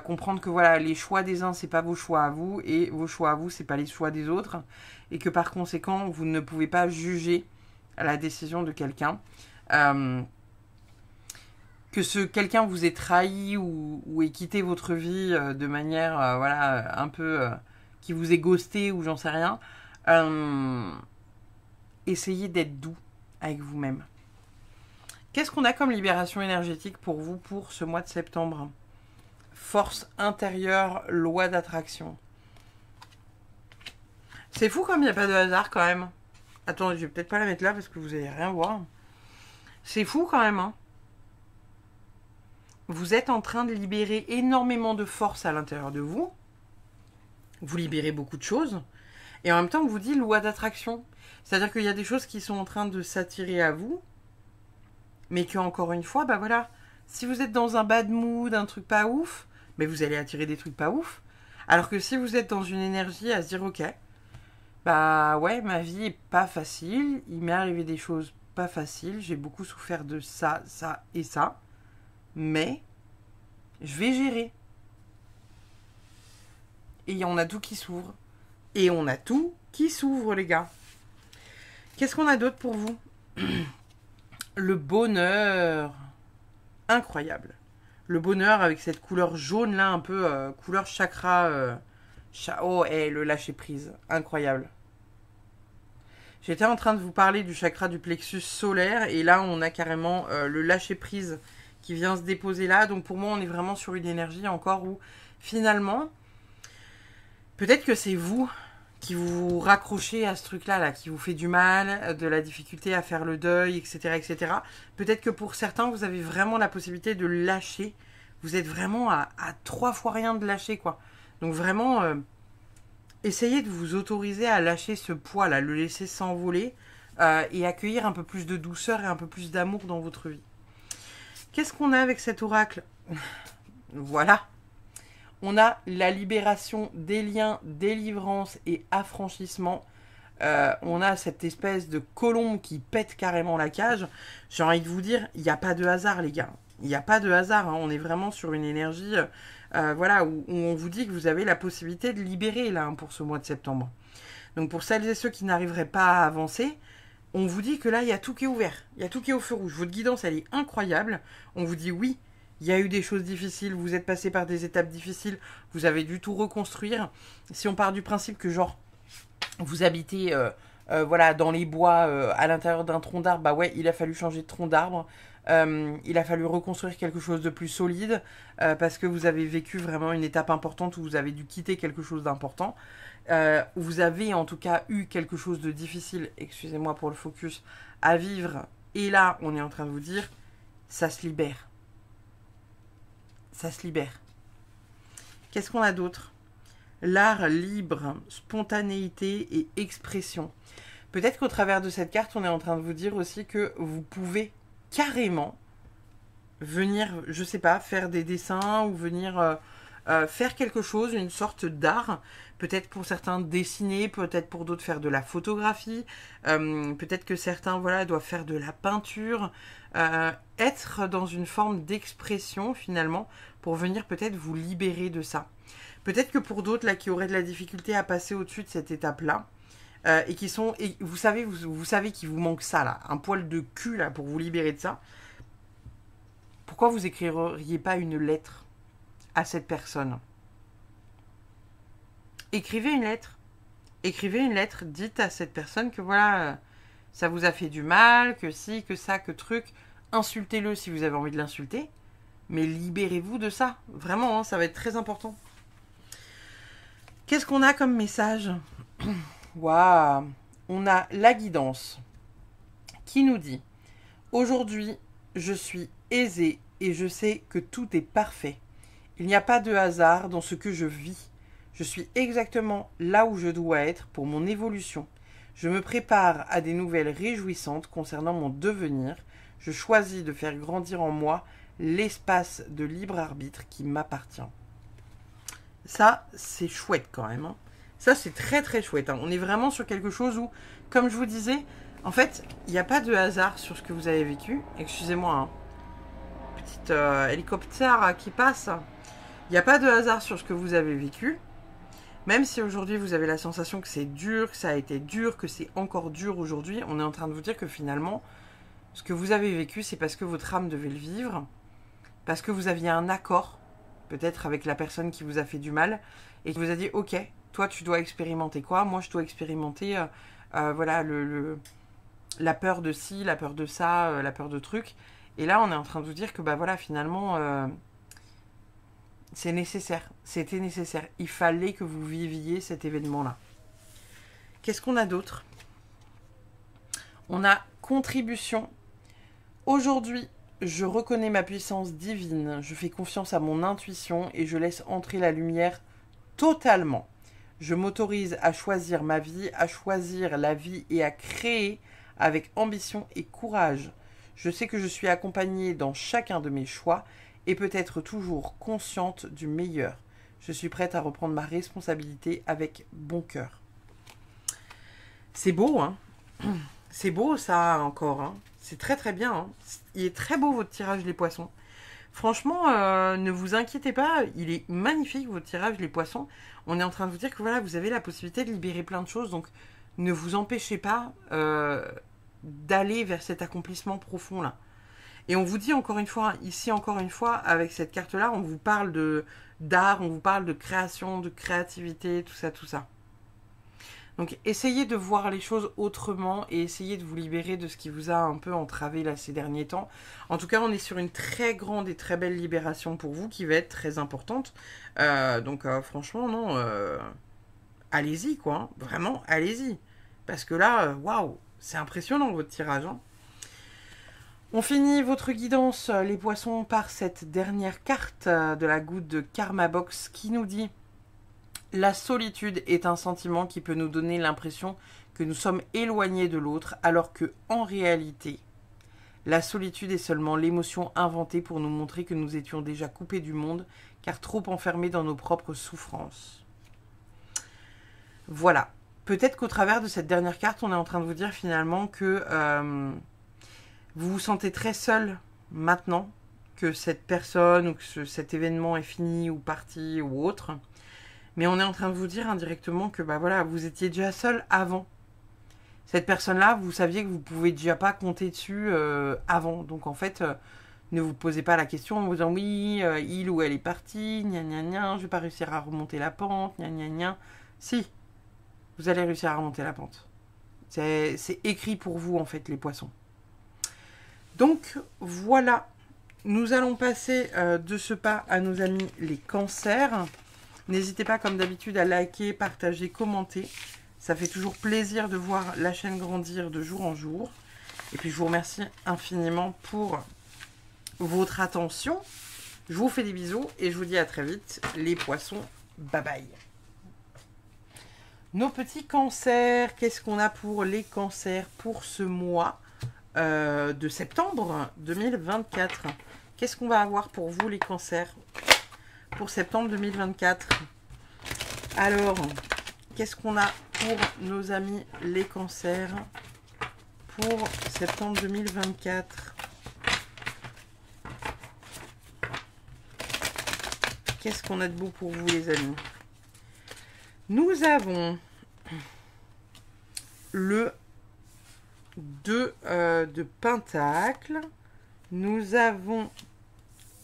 Comprendre que voilà, les choix des uns, c'est pas vos choix à vous et vos choix à vous, c'est pas les choix des autres. Et que par conséquent, vous ne pouvez pas juger à la décision de quelqu'un. Que ce quelqu'un vous ait trahi ou ait quitté votre vie de manière, voilà, un peu... qui vous ait ghosté ou j'en sais rien. Essayez d'être doux avec vous-même. Qu'est-ce qu'on a comme libération énergétique pour vous pour ce mois de septembre? Force intérieure, loi d'attraction. C'est fou comme il n'y a pas de hasard quand même. Attends, je vais peut-être pas la mettre là parce que vous allez rien voir. C'est fou quand même, hein. Vous êtes en train de libérer énormément de force à l'intérieur de vous. Vous libérez beaucoup de choses. Et en même temps, on vous dit loi d'attraction. C'est-à-dire qu'il y a des choses qui sont en train de s'attirer à vous. Mais que, encore une fois, bah voilà. Si vous êtes dans un bad mood, un truc pas ouf, mais vous allez attirer des trucs pas ouf. Alors que si vous êtes dans une énergie à se dire, ok, bah ouais, ma vie est pas facile. Il m'est arrivé des choses pas faciles. J'ai beaucoup souffert de ça, ça et ça. Mais je vais gérer. Et on a tout qui s'ouvre. Et on a tout qui s'ouvre, les gars. Qu'est-ce qu'on a d'autre pour vous? Le bonheur. Incroyable. Le bonheur avec cette couleur jaune là, un peu couleur chakra. Oh, le lâcher prise. Incroyable. J'étais en train de vous parler du chakra du plexus solaire. Et là, on a carrément le lâcher prise qui vient se déposer là. Donc pour moi, on est vraiment sur une énergie encore où finalement... Peut-être que c'est vous qui vous raccrochez à ce truc-là, là, qui vous fait du mal, de la difficulté à faire le deuil, etc., etc. Peut-être que pour certains, vous avez vraiment la possibilité de lâcher. Vous êtes vraiment à 3 fois rien de lâcher, quoi. Donc vraiment, essayez de vous autoriser à lâcher ce poids-là, le laisser s'envoler et accueillir un peu plus de douceur et un peu plus d'amour dans votre vie. Qu'est-ce qu'on a avec cet oracle? Voilà. On a la libération des liens, délivrance et affranchissement. On a cette espèce de colombe qui pète carrément la cage. J'ai envie de vous dire, il n'y a pas de hasard, les gars. Il n'y a pas de hasard. Hein. On est vraiment sur une énergie voilà, où on vous dit que vous avez la possibilité de libérer là, hein, pour ce mois de septembre. Donc pour celles et ceux qui n'arriveraient pas à avancer, on vous dit que là, il y a tout qui est ouvert. Il y a tout qui est au feu rouge. Votre guidance, elle est incroyable. On vous dit oui. Il y a eu des choses difficiles, vous êtes passé par des étapes difficiles, vous avez dû tout reconstruire. Si on part du principe que genre, vous habitez voilà, dans les bois, à l'intérieur d'un tronc d'arbre, bah ouais, il a fallu changer de tronc d'arbre. Il a fallu reconstruire quelque chose de plus solide parce que vous avez vécu vraiment une étape importante où vous avez dû quitter quelque chose d'important. Vous avez en tout cas eu quelque chose de difficile, excusez-moi pour le focus, à vivre. Et là, on est en train de vous dire, ça se libère. Ça se libère. Qu'est-ce qu'on a d'autre? L'art libre, spontanéité et expression. Peut-être qu'au travers de cette carte, on est en train de vous dire aussi que vous pouvez carrément venir, je sais pas, faire des dessins ou venir faire quelque chose, une sorte d'art. Peut-être pour certains dessiner, peut-être pour d'autres faire de la photographie. Peut-être que certains voilà, doivent faire de la peinture. Être dans une forme d'expression finalement pour venir peut-être vous libérer de ça. Peut-être que pour d'autres là qui auraient de la difficulté à passer au-dessus de cette étape-là et qui sont, et vous savez qu'il vous manque ça là, un poil de cul là pour vous libérer de ça. Pourquoi vous écririez pas une lettre à cette personne? Écrivez une lettre. Écrivez une lettre, dites à cette personne que voilà, ça vous a fait du mal, que si, que ça, que truc. Insultez-le si vous avez envie de l'insulter, mais libérez-vous de ça. Vraiment, hein, ça va être très important. Qu'est-ce qu'on a comme message? Waouh. On a la guidance qui nous dit « Aujourd'hui, je suis aisée et je sais que tout est parfait. Il n'y a pas de hasard dans ce que je vis. Je suis exactement là où je dois être pour mon évolution. Je me prépare à des nouvelles réjouissantes concernant mon devenir. Je choisis de faire grandir en moi l'espace de libre arbitre qui m'appartient. » Ça, c'est chouette quand même. Hein. Ça, c'est très très chouette. Hein. On est vraiment sur quelque chose où, comme je vous disais, en fait, il n'y a pas de hasard sur ce que vous avez vécu. Excusez-moi, hein. Petit hélicoptère qui passe. Il n'y a pas de hasard sur ce que vous avez vécu. Même si aujourd'hui vous avez la sensation que c'est dur, que ça a été dur, que c'est encore dur aujourd'hui, on est en train de vous dire que finalement, ce que vous avez vécu, c'est parce que votre âme devait le vivre, parce que vous aviez un accord, peut-être avec la personne qui vous a fait du mal, et qui vous a dit, ok, toi tu dois expérimenter quoi, moi je dois expérimenter voilà, la peur de ci, la peur de ça, la peur de trucs. Et là, on est en train de vous dire que bah voilà, finalement, c'est nécessaire. C'était nécessaire. Il fallait que vous viviez cet événement-là. Qu'est-ce qu'on a d'autre? On a contribution. Aujourd'hui, je reconnais ma puissance divine. Je fais confiance à mon intuition et je laisse entrer la lumière totalement. Je m'autorise à choisir ma vie, à choisir la vie et à créer avec ambition et courage. Je sais que je suis accompagnée dans chacun de mes choix et peut être toujours consciente du meilleur. Je suis prête à reprendre ma responsabilité avec bon cœur. C'est beau, hein? C'est beau ça encore, hein? C'est très très bien, hein? Il est très beau votre tirage les poissons. Franchement, ne vous inquiétez pas, il est magnifique votre tirage les poissons. On est en train de vous dire que voilà, vous avez la possibilité de libérer plein de choses, donc ne vous empêchez pas d'aller vers cet accomplissement profond là. Et on vous dit encore une fois, ici encore une fois, avec cette carte là, on vous parle d'art, on vous parle de création, de créativité, tout ça, tout ça. Donc essayez de voir les choses autrement et essayez de vous libérer de ce qui vous a un peu entravé là ces derniers temps. En tout cas, on est sur une très grande et très belle libération pour vous qui va être très importante. Donc franchement, non, allez-y quoi, hein. Vraiment, allez-y. Parce que là, waouh, c'est impressionnant votre tirage, hein. On finit votre guidance, les poissons, par cette dernière carte de la goutte de Karma Box qui nous dit: la solitude est un sentiment qui peut nous donner l'impression que nous sommes éloignés de l'autre, alors que, en réalité, la solitude est seulement l'émotion inventée pour nous montrer que nous étions déjà coupés du monde, car trop enfermés dans nos propres souffrances. Voilà. Peut-être qu'au travers de cette dernière carte, on est en train de vous dire finalement que vous vous sentez très seul maintenant, que cette personne ou que cet événement est fini ou parti ou autre. Mais on est en train de vous dire indirectement que bah voilà, vous étiez déjà seul avant. Cette personne-là, vous saviez que vous ne pouvez déjà pas compter dessus avant. Donc en fait, ne vous posez pas la question en vous disant oui, il ou elle est parti, gna gna gna, je vais pas réussir à remonter la pente, gna gna gna. Si, vous allez réussir à remonter la pente. C'est écrit pour vous en fait, les poissons. Donc voilà, nous allons passer de ce pas à nos amis les cancers. N'hésitez pas comme d'habitude à liker, partager, commenter. Ça fait toujours plaisir de voir la chaîne grandir de jour en jour. Et puis je vous remercie infiniment pour votre attention. Je vous fais des bisous et je vous dis à très vite les poissons. Bye bye. Nos petits cancers, qu'est-ce qu'on a pour les cancers pour ce mois de septembre 2024? Qu'est-ce qu'on va avoir pour vous les cancers pour septembre 2024? Alors, qu'est-ce qu'on a pour nos amis les cancers pour septembre 2024? Qu'est-ce qu'on a de beau pour vous les amis? Nous avons le 2 de Pentacle. Nous avons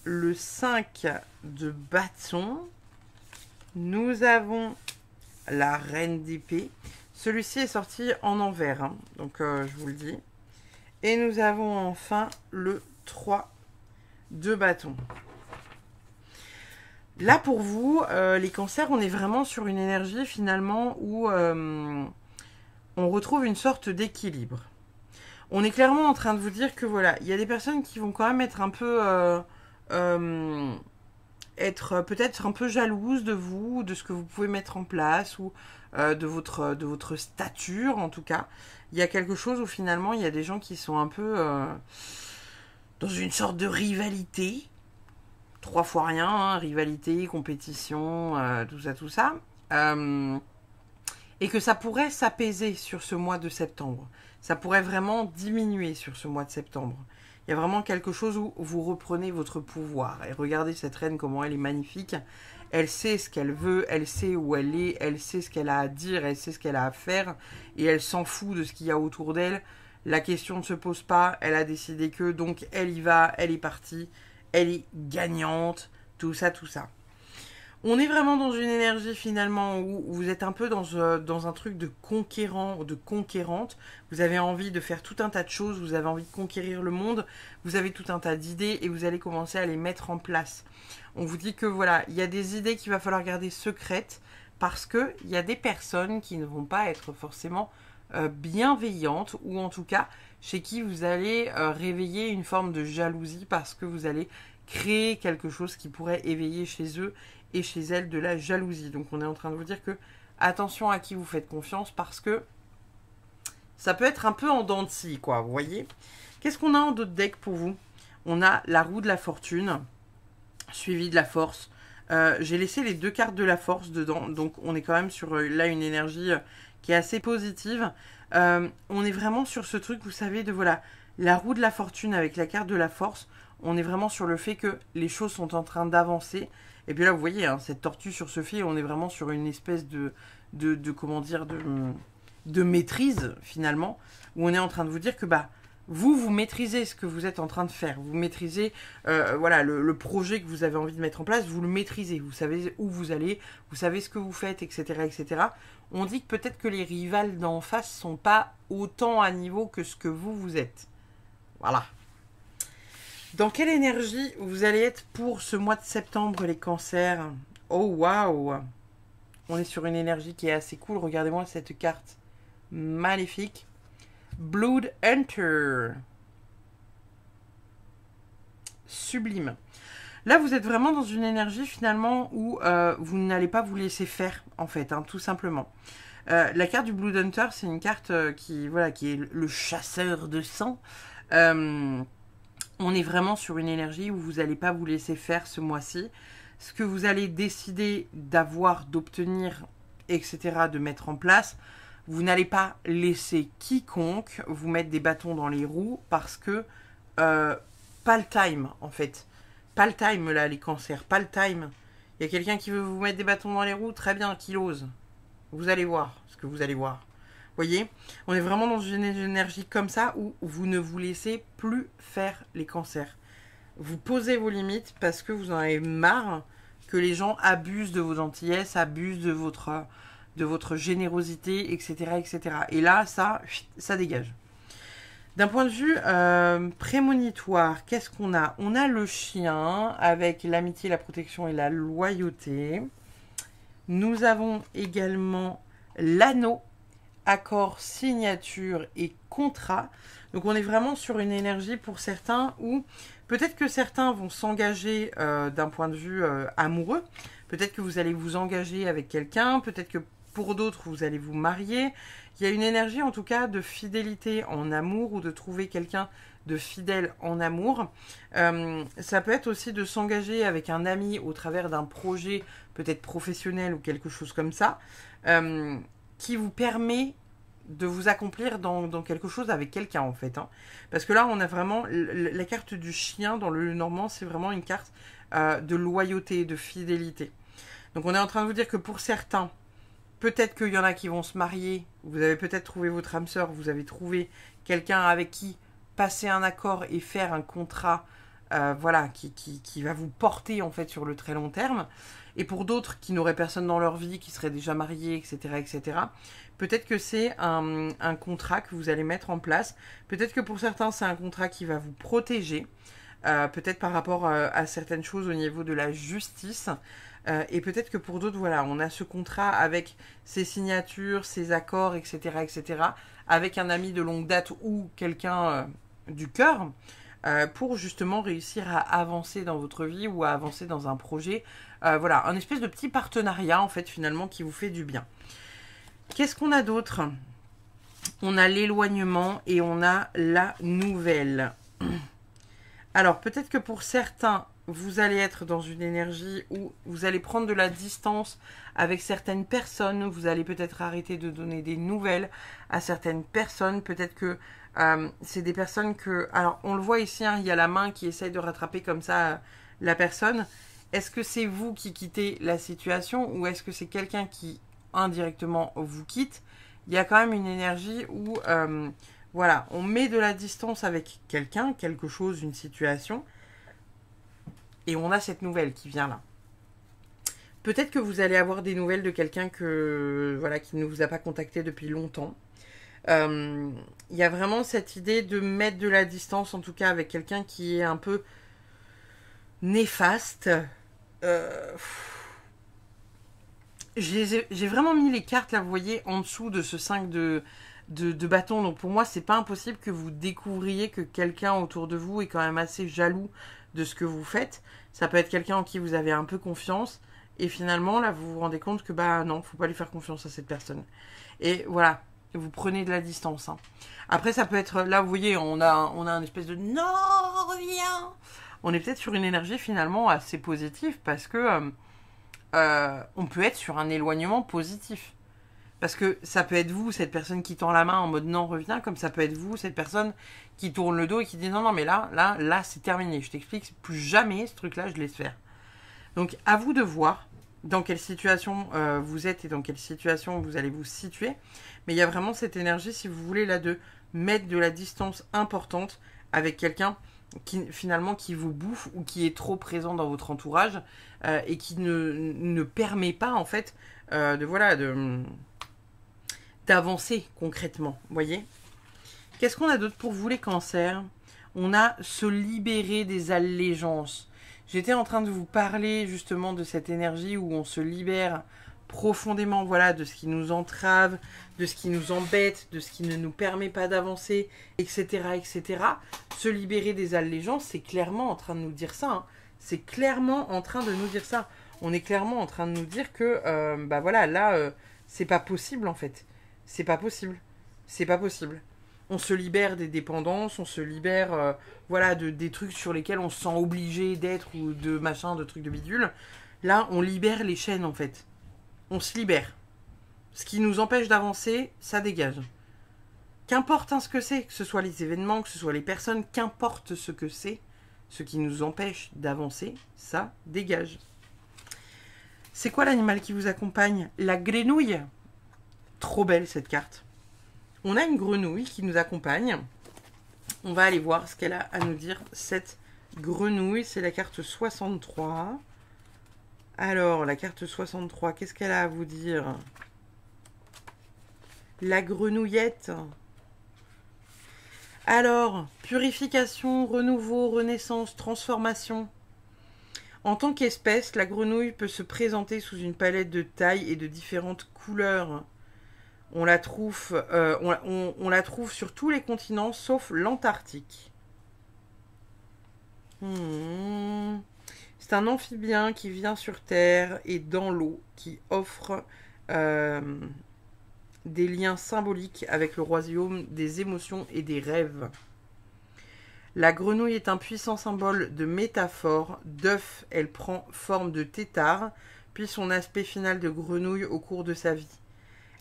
le 5 de bâton. Nous avons la reine d'épée. Celui-ci est sorti en envers, hein, donc je vous le dis. Et nous avons enfin le 3 de bâton. Là pour vous, les cancers, on est vraiment sur une énergie finalement où on retrouve une sorte d'équilibre. On est clairement en train de vous dire que voilà, il y a des personnes qui vont quand même être un peu... être peut-être un peu jalouse de vous, de ce que vous pouvez mettre en place, ou de votre stature en tout cas. Il y a quelque chose où finalement il y a des gens qui sont un peu dans une sorte de rivalité. 3 fois rien, hein, rivalité, compétition, tout ça. Et que ça pourrait s'apaiser sur ce mois de septembre. Ça pourrait vraiment diminuer sur ce mois de septembre. Il y a vraiment quelque chose où vous reprenez votre pouvoir. Et regardez cette reine, comment elle est magnifique. Elle sait ce qu'elle veut, elle sait où elle est, elle sait ce qu'elle a à dire, elle sait ce qu'elle a à faire. Et elle s'en fout de ce qu'il y a autour d'elle. La question ne se pose pas, elle a décidé que, donc elle y va, elle est partie. Elle est gagnante, tout ça, tout ça. On est vraiment dans une énergie finalement où vous êtes un peu dans un truc de conquérant, de conquérante. Vous avez envie de faire tout un tas de choses, vous avez envie de conquérir le monde, vous avez tout un tas d'idées et vous allez commencer à les mettre en place. On vous dit que voilà, il y a des idées qu'il va falloir garder secrètes parce qu'il y a des personnes qui ne vont pas être forcément bienveillantes ou en tout cas chez qui vous allez réveiller une forme de jalousie parce que vous allez créer quelque chose qui pourrait éveiller chez eux et chez elles de la jalousie. Donc on est en train de vous dire que attention à qui vous faites confiance parce que ça peut être un peu en dents de scie, quoi, vous voyez. Qu'est-ce qu'on a en d'autres decks pour vous? On a la roue de la fortune, suivie de la force. J'ai laissé les 2 cartes de la force dedans, donc on est quand même sur là une énergie qui est assez positive. On est vraiment sur ce truc, vous savez, de voilà, la roue de la fortune avec la carte de la force. On est vraiment sur le fait que les choses sont en train d'avancer. Et puis là, vous voyez, hein, cette tortue sur ce fil, on est vraiment sur une espèce comment dire, de maîtrise, finalement, où on est en train de vous dire que, bah, vous maîtrisez ce que vous êtes en train de faire. Vous maîtrisez, voilà, le projet que vous avez envie de mettre en place, vous le maîtrisez. Vous savez où vous allez, vous savez ce que vous faites, etc., etc. On dit que peut-être que les rivales d'en face sont pas autant à niveau que ce que vous êtes. Voilà. Dans quelle énergie vous allez être pour ce mois de septembre, les cancers? Oh, waouh! On est sur une énergie qui est assez cool. Regardez-moi cette carte maléfique. Blood Hunter. Sublime. Là, vous êtes vraiment dans une énergie, finalement, où vous n'allez pas vous laisser faire, en fait, hein, tout simplement. La carte du Blood Hunter, c'est une carte qui est le chasseur de sang. On est vraiment sur une énergie où vous n'allez pas vous laisser faire ce mois-ci. Ce que vous allez décider d'avoir, d'obtenir, etc., de mettre en place, vous n'allez pas laisser quiconque vous mettre des bâtons dans les roues parce que pas le time, en fait. Pas le time, là, les cancers, pas le time. Il y a quelqu'un qui veut vous mettre des bâtons dans les roues, très bien, qu'il ose. Vous allez voir ce que vous allez voir. Voyez, on est vraiment dans une énergie comme ça où vous ne vous laissez plus faire les cancers. Vous posez vos limites parce que vous en avez marre que les gens abusent de vos gentillesses, abusent de votre générosité, etc., etc. Et là, ça dégage. D'un point de vue prémonitoire, qu'est-ce qu'on a? On a le chien avec l'amitié, la protection et la loyauté. Nous avons également l'anneau, accord, signature et contrat. Donc on est vraiment sur une énergie pour certains où peut-être que certains vont s'engager d'un point de vue amoureux. Peut-être que vous allez vous engager avec quelqu'un. Peut-être que pour d'autres, vous allez vous marier. Il y a une énergie en tout cas de fidélité en amour ou de trouver quelqu'un de fidèle en amour. Ça peut être aussi de s'engager avec un ami au travers d'un projet peut-être professionnel ou quelque chose comme ça. Qui vous permet de vous accomplir dans quelque chose avec quelqu'un en fait. Hein. Parce que là, on a vraiment la carte du chien dans le normand, c'est vraiment une carte de loyauté, de fidélité. Donc on est en train de vous dire que pour certains, peut-être qu'il y en a qui vont se marier, vous avez peut-être trouvé votre âme sœur, vous avez trouvé quelqu'un avec qui passer un accord et faire un contrat voilà, qui va vous porter en fait sur le très long terme. Et pour d'autres qui n'auraient personne dans leur vie, qui seraient déjà mariés, etc., etc., peut-être que c'est un contrat que vous allez mettre en place. Peut-être que pour certains, c'est un contrat qui va vous protéger. Peut-être par rapport à certaines choses au niveau de la justice. Et peut-être que pour d'autres, voilà, on a ce contrat avec ses signatures, ses accords, etc., etc., avec un ami de longue date ou quelqu'un du cœur, pour justement réussir à avancer dans votre vie ou à avancer dans un projet. Voilà, un espèce de petit partenariat, en fait, finalement, qui vous fait du bien. Qu'est-ce qu'on a d'autre? On a l'éloignement et on a la nouvelle. Alors, peut-être que pour certains, vous allez être dans une énergie où vous allez prendre de la distance avec certaines personnes. Vous allez peut-être arrêter de donner des nouvelles à certaines personnes. Peut-être que C'est des personnes que... Alors, on le voit ici, hein, il y a la main qui essaye de rattraper comme ça la personne. Est-ce que c'est vous qui quittez la situation ou est-ce que c'est quelqu'un qui indirectement vous quitte? Il y a quand même une énergie où, voilà, on met de la distance avec quelqu'un, quelque chose, une situation, et on a cette nouvelle qui vient là. Peut-être que vous allez avoir des nouvelles de quelqu'un voilà, qui ne vous a pas contacté depuis longtemps. Il y a vraiment cette idée de mettre de la distance, en tout cas avec quelqu'un qui est un peu néfaste. J'ai vraiment mis les cartes, là, vous voyez, en dessous de ce 5 de bâton. Donc pour moi, c'est pas impossible que vous découvriez que quelqu'un autour de vous est quand même assez jaloux de ce que vous faites. Ça peut être quelqu'un en qui vous avez un peu confiance. Et finalement, là, vous vous rendez compte que, bah non, faut pas lui faire confiance à cette personne. Et voilà, vous prenez de la distance. Hein. Après, ça peut être, là, vous voyez, on a un espèce de non, reviens. On est peut-être sur une énergie finalement assez positive parce que on peut être sur un éloignement positif. Parce que ça peut être vous, cette personne qui tend la main en mode non, reviens, comme ça peut être vous, cette personne qui tourne le dos et qui dit non, non, mais là, c'est terminé. Je t'explique, plus jamais ce truc-là, je laisse faire. Donc, à vous de voir dans quelle situation vous êtes et dans quelle situation vous allez vous situer. Mais il y a vraiment cette énergie, si vous voulez, là, de mettre de la distance importante avec quelqu'un qui, finalement, qui vous bouffe ou qui est trop présent dans votre entourage et qui ne permet pas, en fait, d'avancer concrètement, vous voyez. Qu'est-ce qu'on a d'autre pour vous, les cancers? On a se libérer des allégeances. J'étais en train de vous parler justement de cette énergie où on se libère profondément, voilà, de ce qui nous entrave, de ce qui nous embête, de ce qui ne nous permet pas d'avancer, etc., etc. Se libérer des allégeances, c'est clairement en train de nous dire ça. Hein. C'est clairement en train de nous dire ça. On est clairement en train de nous dire que, bah voilà, là, c'est pas possible en fait. C'est pas possible. C'est pas possible. On se libère des dépendances, on se libère voilà, des trucs sur lesquels on se sent obligé d'être ou de machin, de trucs de bidule. Là, on libère les chaînes en fait. On se libère. Ce qui nous empêche d'avancer, ça dégage. Qu'importe hein, ce que c'est, que ce soit les événements, que ce soit les personnes, qu'importe ce que c'est, ce qui nous empêche d'avancer, ça dégage. C'est quoi l'animal qui vous accompagne? La grenouille. Trop belle cette carte. On a une grenouille qui nous accompagne. On va aller voir ce qu'elle a à nous dire, cette grenouille. C'est la carte 63. Alors, la carte 63, qu'est-ce qu'elle a à vous dire? La grenouillette. Alors, purification, renouveau, renaissance, transformation. En tant qu'espèce, la grenouille peut se présenter sous une palette de tailles et de différentes couleurs. On la trouve sur tous les continents sauf l'Antarctique. C'est un amphibien qui vient sur Terre et dans l'eau, qui offre des liens symboliques avec le royaume des émotions et des rêves. La grenouille est un puissant symbole de métaphore. D'œuf, elle prend forme de tétard, puis son aspect final de grenouille au cours de sa vie.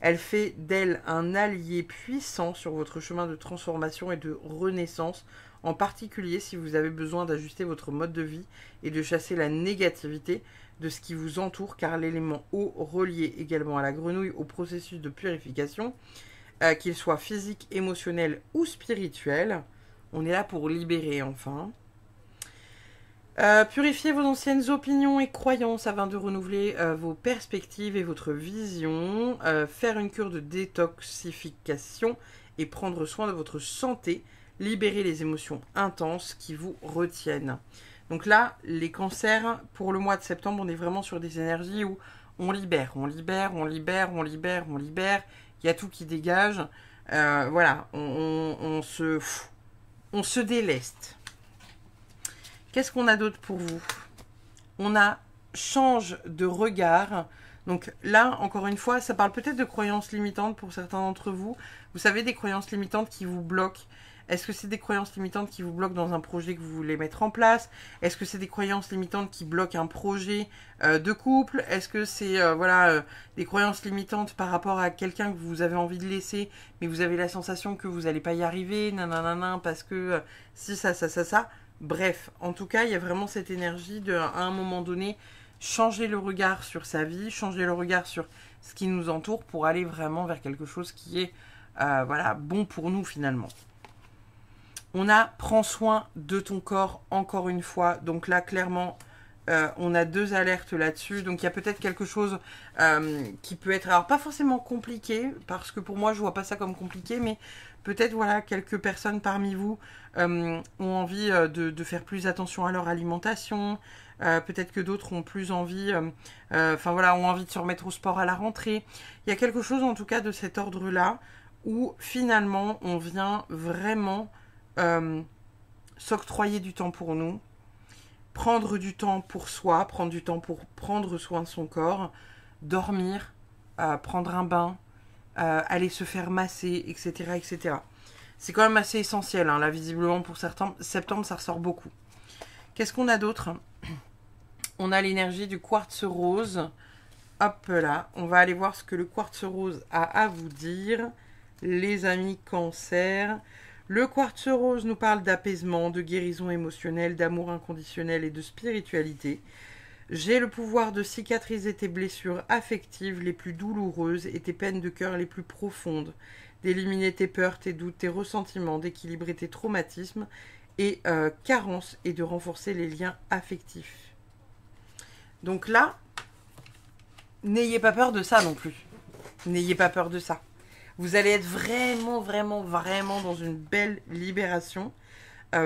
Elle fait d'elle un allié puissant sur votre chemin de transformation et de renaissance, en particulier si vous avez besoin d'ajuster votre mode de vie et de chasser la négativité de ce qui vous entoure, car l'élément eau relié également à la grenouille au processus de purification, qu'il soit physique, émotionnel ou spirituel. On est là pour libérer enfin. Purifiez vos anciennes opinions et croyances afin de renouveler vos perspectives et votre vision. Faire une cure de détoxification et prendre soin de votre santé. Libérer les émotions intenses qui vous retiennent. Donc là, les cancers, pour le mois de septembre, on est vraiment sur des énergies où on libère, on libère, on libère, on libère, on libère. Il y a tout qui dégage. Voilà, on se déleste. Qu'est-ce qu'on a d'autre pour vous? On a change de regard. Donc là, encore une fois, ça parle peut-être de croyances limitantes pour certains d'entre vous. Vous savez, des croyances limitantes qui vous bloquent. Est-ce que c'est des croyances limitantes qui vous bloquent dans un projet que vous voulez mettre en place? Est-ce que c'est des croyances limitantes qui bloquent un projet de couple? Est-ce que c'est des croyances limitantes par rapport à quelqu'un que vous avez envie de laisser, mais vous avez la sensation que vous n'allez pas y arriver, nanana, parce que si ça. Bref, en tout cas, il y a vraiment cette énergie de, à un moment donné, changer le regard sur sa vie, changer le regard sur ce qui nous entoure pour aller vraiment vers quelque chose qui est bon pour nous finalement. On a prends soin de ton corps encore une fois. Donc là, clairement, on a 2 alertes là-dessus. Donc il y a peut-être quelque chose qui peut être, alors pas forcément compliqué, parce que pour moi, je vois pas ça comme compliqué, mais peut-être voilà, quelques personnes parmi vous ont envie de faire plus attention à leur alimentation. Peut-être que d'autres ont plus envie, ont envie de se remettre au sport à la rentrée. Il y a quelque chose en tout cas de cet ordre-là où finalement on vient vraiment s'octroyer du temps pour nous, prendre du temps pour soi, prendre du temps pour prendre soin de son corps, dormir, prendre un bain, aller se faire masser, etc. etc. C'est quand même assez essentiel, hein. Là visiblement pour septembre ça ressort beaucoup. Qu'est-ce qu'on a d'autre? On a l'énergie du quartz rose. Hop là, on va aller voir ce que le quartz rose a à vous dire. Les amis cancer. Le quartz rose nous parle d'apaisement, de guérison émotionnelle, d'amour inconditionnel et de spiritualité. J'ai le pouvoir de cicatriser tes blessures affectives les plus douloureuses et tes peines de cœur les plus profondes, d'éliminer tes peurs, tes doutes, tes ressentiments, d'équilibrer tes traumatismes et carences et de renforcer les liens affectifs. Donc là, n'ayez pas peur de ça non plus. N'ayez pas peur de ça. Vous allez être vraiment dans une belle libération.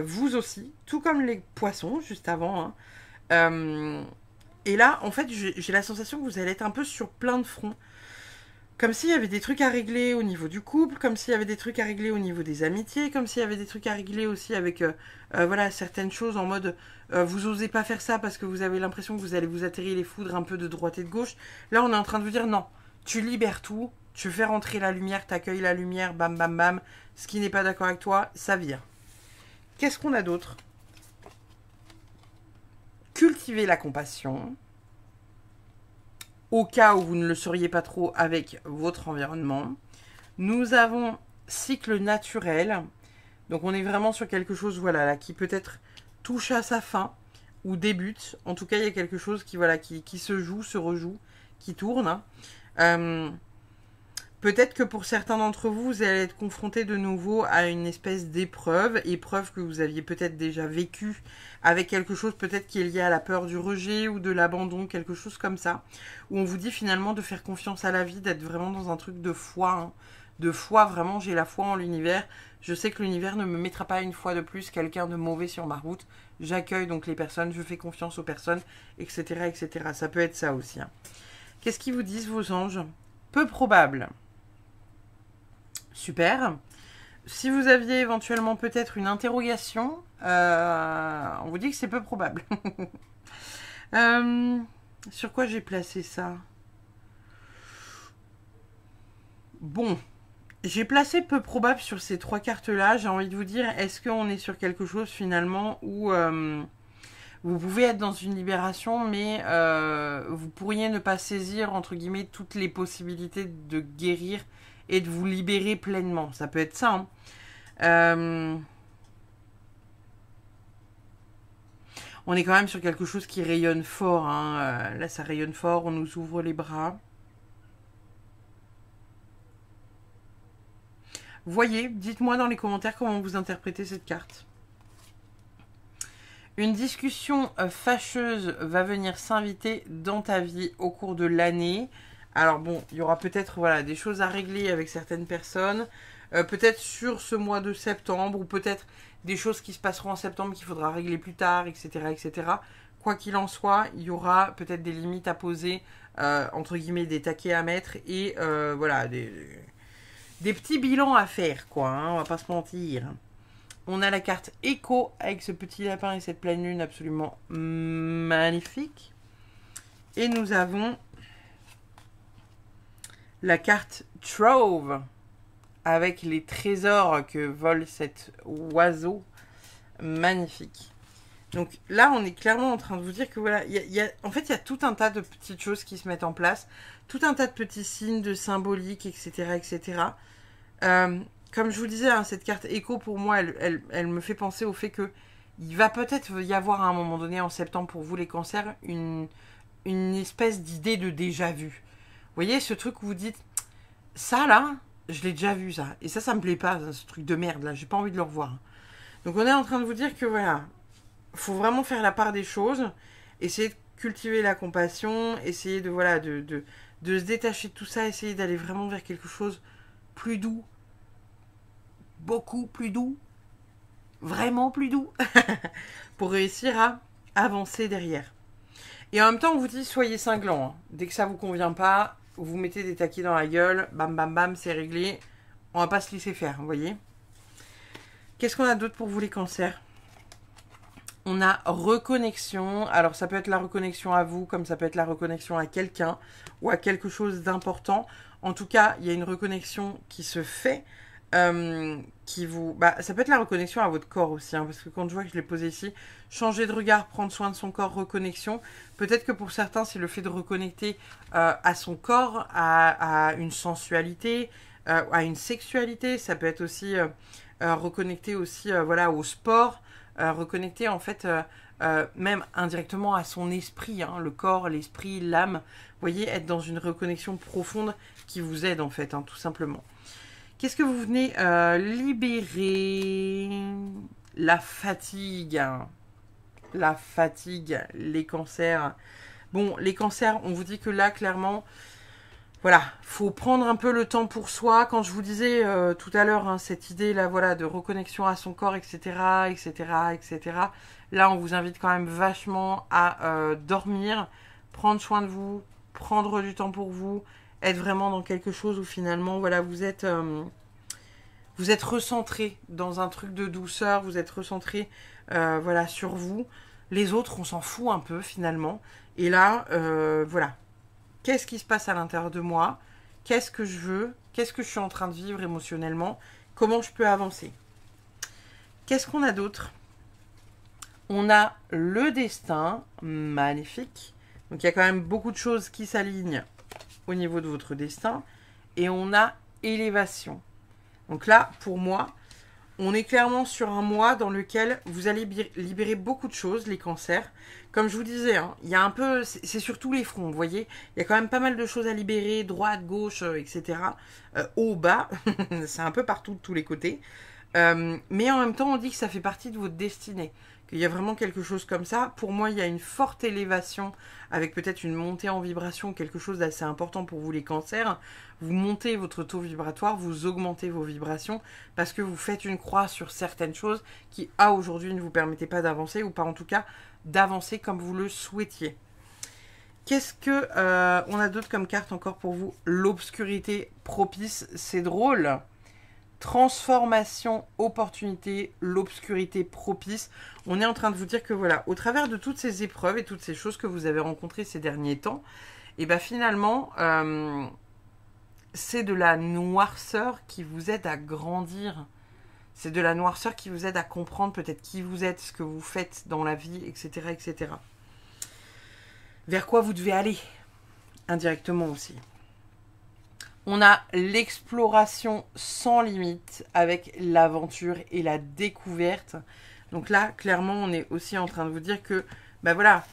Vous aussi, tout comme les poissons juste avant. Hein. Et là, en fait, j'ai la sensation que vous allez être un peu sur plein de fronts. Comme s'il y avait des trucs à régler au niveau du couple, comme s'il y avait des trucs à régler au niveau des amitiés, comme s'il y avait des trucs à régler aussi avec certaines choses en mode vous osez pas faire ça parce que vous avez l'impression que vous allez vous atterrir les foudres un peu de droite et de gauche. Là, on est en train de vous dire non, tu libères tout, tu fais rentrer la lumière, t'accueilles la lumière, bam bam bam. Ce qui n'est pas d'accord avec toi, ça vire. Qu'est-ce qu'on a d'autre? Cultiver la compassion. Au cas où vous ne le seriez pas trop avec votre environnement. Nous avons cycle naturel. Donc on est vraiment sur quelque chose là, qui peut-être touche à sa fin ou débute. En tout cas, il y a quelque chose qui se joue, se rejoue, qui tourne. Peut-être que pour certains d'entre vous, vous allez être confrontés de nouveau à une espèce épreuve que vous aviez peut-être déjà vécue avec quelque chose peut-être qui est lié à la peur du rejet ou de l'abandon, quelque chose comme ça, où on vous dit finalement de faire confiance à la vie, d'être vraiment dans un truc de foi, hein. De foi, vraiment, j'ai la foi en l'univers, je sais que l'univers ne me mettra pas une fois de plus quelqu'un de mauvais sur ma route, j'accueille donc les personnes, je fais confiance aux personnes, etc. etc. Ça peut être ça aussi. Hein. Qu'est-ce qu'ils vous disent vos anges? Peu probable. Super. Si vous aviez éventuellement peut-être une interrogation, on vous dit que c'est peu probable. Sur quoi j'ai placé ça? Bon, j'ai placé peu probable sur ces 3 cartes-là. J'ai envie de vous dire, est-ce qu'on est sur quelque chose finalement où vous pouvez être dans une libération, mais vous pourriez ne pas saisir, entre guillemets, toutes les possibilités de guérir et de vous libérer pleinement. Ça peut être ça. Hein. On est quand même sur quelque chose qui rayonne fort. Hein. Là, ça rayonne fort. On nous ouvre les bras. Voyez, dites-moi dans les commentaires comment vous interprétez cette carte. Une discussion fâcheuse va venir s'inviter dans ta vie au cours de l'année. Alors bon, il y aura peut-être des choses à régler avec certaines personnes, peut-être sur ce mois de septembre, ou peut-être des choses qui se passeront en septembre qu'il faudra régler plus tard, etc. etc. Quoi qu'il en soit, il y aura peut-être des limites à poser, entre guillemets des taquets à mettre, et des petits bilans à faire, quoi, hein, on va pas se mentir. On a la carte Écho avec ce petit lapin et cette pleine lune absolument magnifique. Et nous avons la carte Trove avec les trésors que vole cet oiseau magnifique. Donc là, on est clairement en train de vous dire que voilà, en fait, il y a tout un tas de petites choses qui se mettent en place, tout un tas de petits signes, de symboliques, etc., etc. Comme je vous disais, hein, cette carte écho, pour moi, elle me fait penser au fait que il va peut-être y avoir à un moment donné, en septembre, pour vous les cancers, une espèce d'idée de déjà-vu. Vous voyez, ce truc où vous dites, ça là, je l'ai déjà vu, ça. Et ça me plaît pas, ce truc de merde, là, j'ai pas envie de le revoir. Donc on est en train de vous dire que voilà, faut vraiment faire la part des choses, essayer de cultiver la compassion, essayer de, voilà, de se détacher de tout ça, essayer d'aller vraiment vers quelque chose plus doux, beaucoup plus doux, vraiment plus doux, pour réussir à avancer derrière. Et en même temps, on vous dit, soyez cinglant. Hein. Dès que ça vous convient pas, vous mettez des taquets dans la gueule, bam bam bam, c'est réglé. On va pas se laisser faire, vous voyez. Qu'est-ce qu'on a d'autre pour vous les cancers? On a reconnexion. Alors ça peut être la reconnexion à vous, comme ça peut être la reconnexion à quelqu'un ou à quelque chose d'important. En tout cas, il y a une reconnexion qui se fait. Qui vous... ça peut être la reconnexion à votre corps aussi, hein, parce que quand je vois que je l'ai posé ici, changer de regard, prendre soin de son corps, reconnexion. Peut-être que pour certains, c'est le fait de reconnecter à son corps, à une sensualité, à une sexualité. Ça peut être aussi reconnecter aussi voilà, au sport, reconnecter en fait même indirectement à son esprit, hein, le corps, l'esprit, l'âme. Vous voyez, être dans une reconnexion profonde qui vous aide en fait, hein, tout simplement. Qu'est-ce que vous venez libérer? La fatigue. La fatigue, les cancers. Bon, les cancers, on vous dit que là, clairement, voilà, faut prendre un peu le temps pour soi. Quand je vous disais tout à l'heure, hein, cette idée-là, voilà, de reconnexion à son corps, etc., etc., etc., là, on vous invite quand même vachement à dormir, prendre soin de vous, prendre du temps pour vous, être vraiment dans quelque chose où finalement, voilà, vous êtes recentré dans un truc de douceur, vous êtes recentré voilà, sur vous. Les autres, on s'en fout un peu finalement. Et là, voilà. Qu'est-ce qui se passe à l'intérieur de moi? Qu'est-ce que je veux? Qu'est-ce que je suis en train de vivre émotionnellement? Comment je peux avancer? Qu'est-ce qu'on a d'autre? On a le destin, magnifique. Donc il y a quand même beaucoup de choses qui s'alignent au niveau de votre destin. Et on a élévation. Donc là, pour moi, on est clairement sur un mois dans lequel vous allez libérer beaucoup de choses, les cancers. Comme je vous disais, hein, il y a un peu, c'est sur tous les fronts, vous voyez. Il y a quand même pas mal de choses à libérer, droite, gauche, etc. Haut, bas, c'est un peu partout, de tous les côtés. Mais en même temps, on dit que ça fait partie de votre destinée. Qu'il y a vraiment quelque chose comme ça. Pour moi, il y a une forte élévation avec peut-être une montée en vibration, quelque chose d'assez important pour vous les cancers. Vous montez votre taux vibratoire, vous augmentez vos vibrations parce que vous faites une croix sur certaines choses qui, à aujourd'hui, ne vous permettaient pas d'avancer ou pas en tout cas d'avancer comme vous le souhaitiez. Qu'est-ce que on a d'autre comme carte encore pour vous? L'obscurité propice, c'est drôle. Transformation, opportunité, l'obscurité propice. On est en train de vous dire que voilà, au travers de toutes ces épreuves et toutes ces choses que vous avez rencontrées ces derniers temps, et bien finalement, c'est de la noirceur qui vous aide à grandir. C'est de la noirceur qui vous aide à comprendre peut-être qui vous êtes, ce que vous faites dans la vie, etc., etc. Vers quoi vous devez aller, indirectement aussi. On a l'exploration sans limite avec l'aventure et la découverte. Donc là, clairement, on est aussi en train de vous dire que, ben voilà,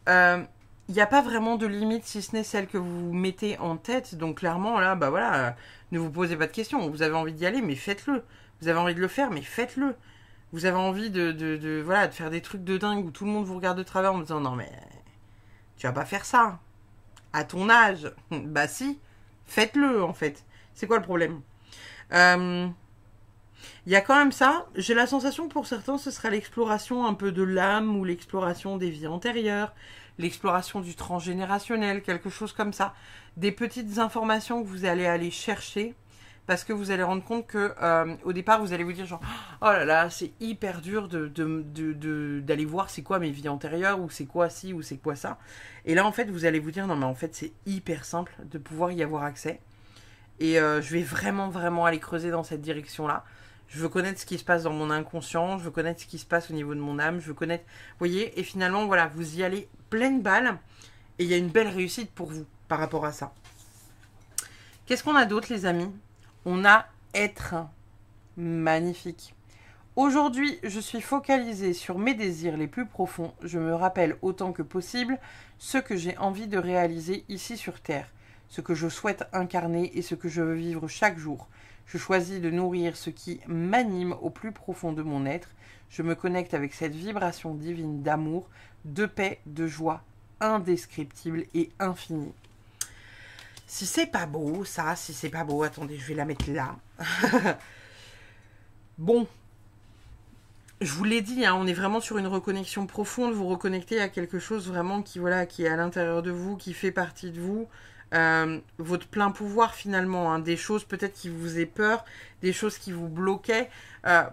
il n'y a pas vraiment de limite si ce n'est celle que vous mettez en tête. Donc clairement, là, ben voilà, ne vous posez pas de questions. Vous avez envie d'y aller, mais faites-le. Vous avez envie de le faire, mais faites-le. Vous avez envie voilà, de faire des trucs de dingue où tout le monde vous regarde de travers en me disant « Non, mais tu vas pas faire ça. À ton âge. » Bah si. Faites-le, en fait. C'est quoi le problème? Il y a quand même ça. J'ai la sensation que pour certains, ce sera l'exploration un peu de l'âme ou l'exploration des vies antérieures, l'exploration du transgénérationnel, quelque chose comme ça. Des petites informations que vous allez aller chercher parce que vous allez rendre compte que au départ, vous allez vous dire genre « Oh là là, c'est hyper dur d'aller voir c'est quoi mes vies antérieures ou c'est quoi ci ou c'est quoi ça. » Et là, en fait, vous allez vous dire « Non, mais en fait, c'est hyper simple de pouvoir y avoir accès. » Et je vais vraiment aller creuser dans cette direction-là. Je veux connaître ce qui se passe dans mon inconscient, je veux connaître ce qui se passe au niveau de mon âme, je veux connaître... Vous voyez, et finalement, voilà, vous y allez pleine balle, et il y a une belle réussite pour vous par rapport à ça. Qu'est-ce qu'on a d'autre, les amis? On a être. Magnifique. Aujourd'hui, je suis focalisée sur mes désirs les plus profonds. Je me rappelle autant que possible ce que j'ai envie de réaliser ici sur Terre, ce que je souhaite incarner et ce que je veux vivre chaque jour. Je choisis de nourrir ce qui m'anime au plus profond de mon être. Je me connecte avec cette vibration divine d'amour, de paix, de joie indescriptible et infinie. Si c'est pas beau, ça, si c'est pas beau, attendez, je vais la mettre là. Bon, je vous l'ai dit, hein, on est vraiment sur une reconnexion profonde. Vous reconnectez à quelque chose vraiment qui, voilà, qui est à l'intérieur de vous, qui fait partie de vous. Votre plein pouvoir finalement, hein, des choses peut-être qui vous aient peur, des choses qui vous bloquaient.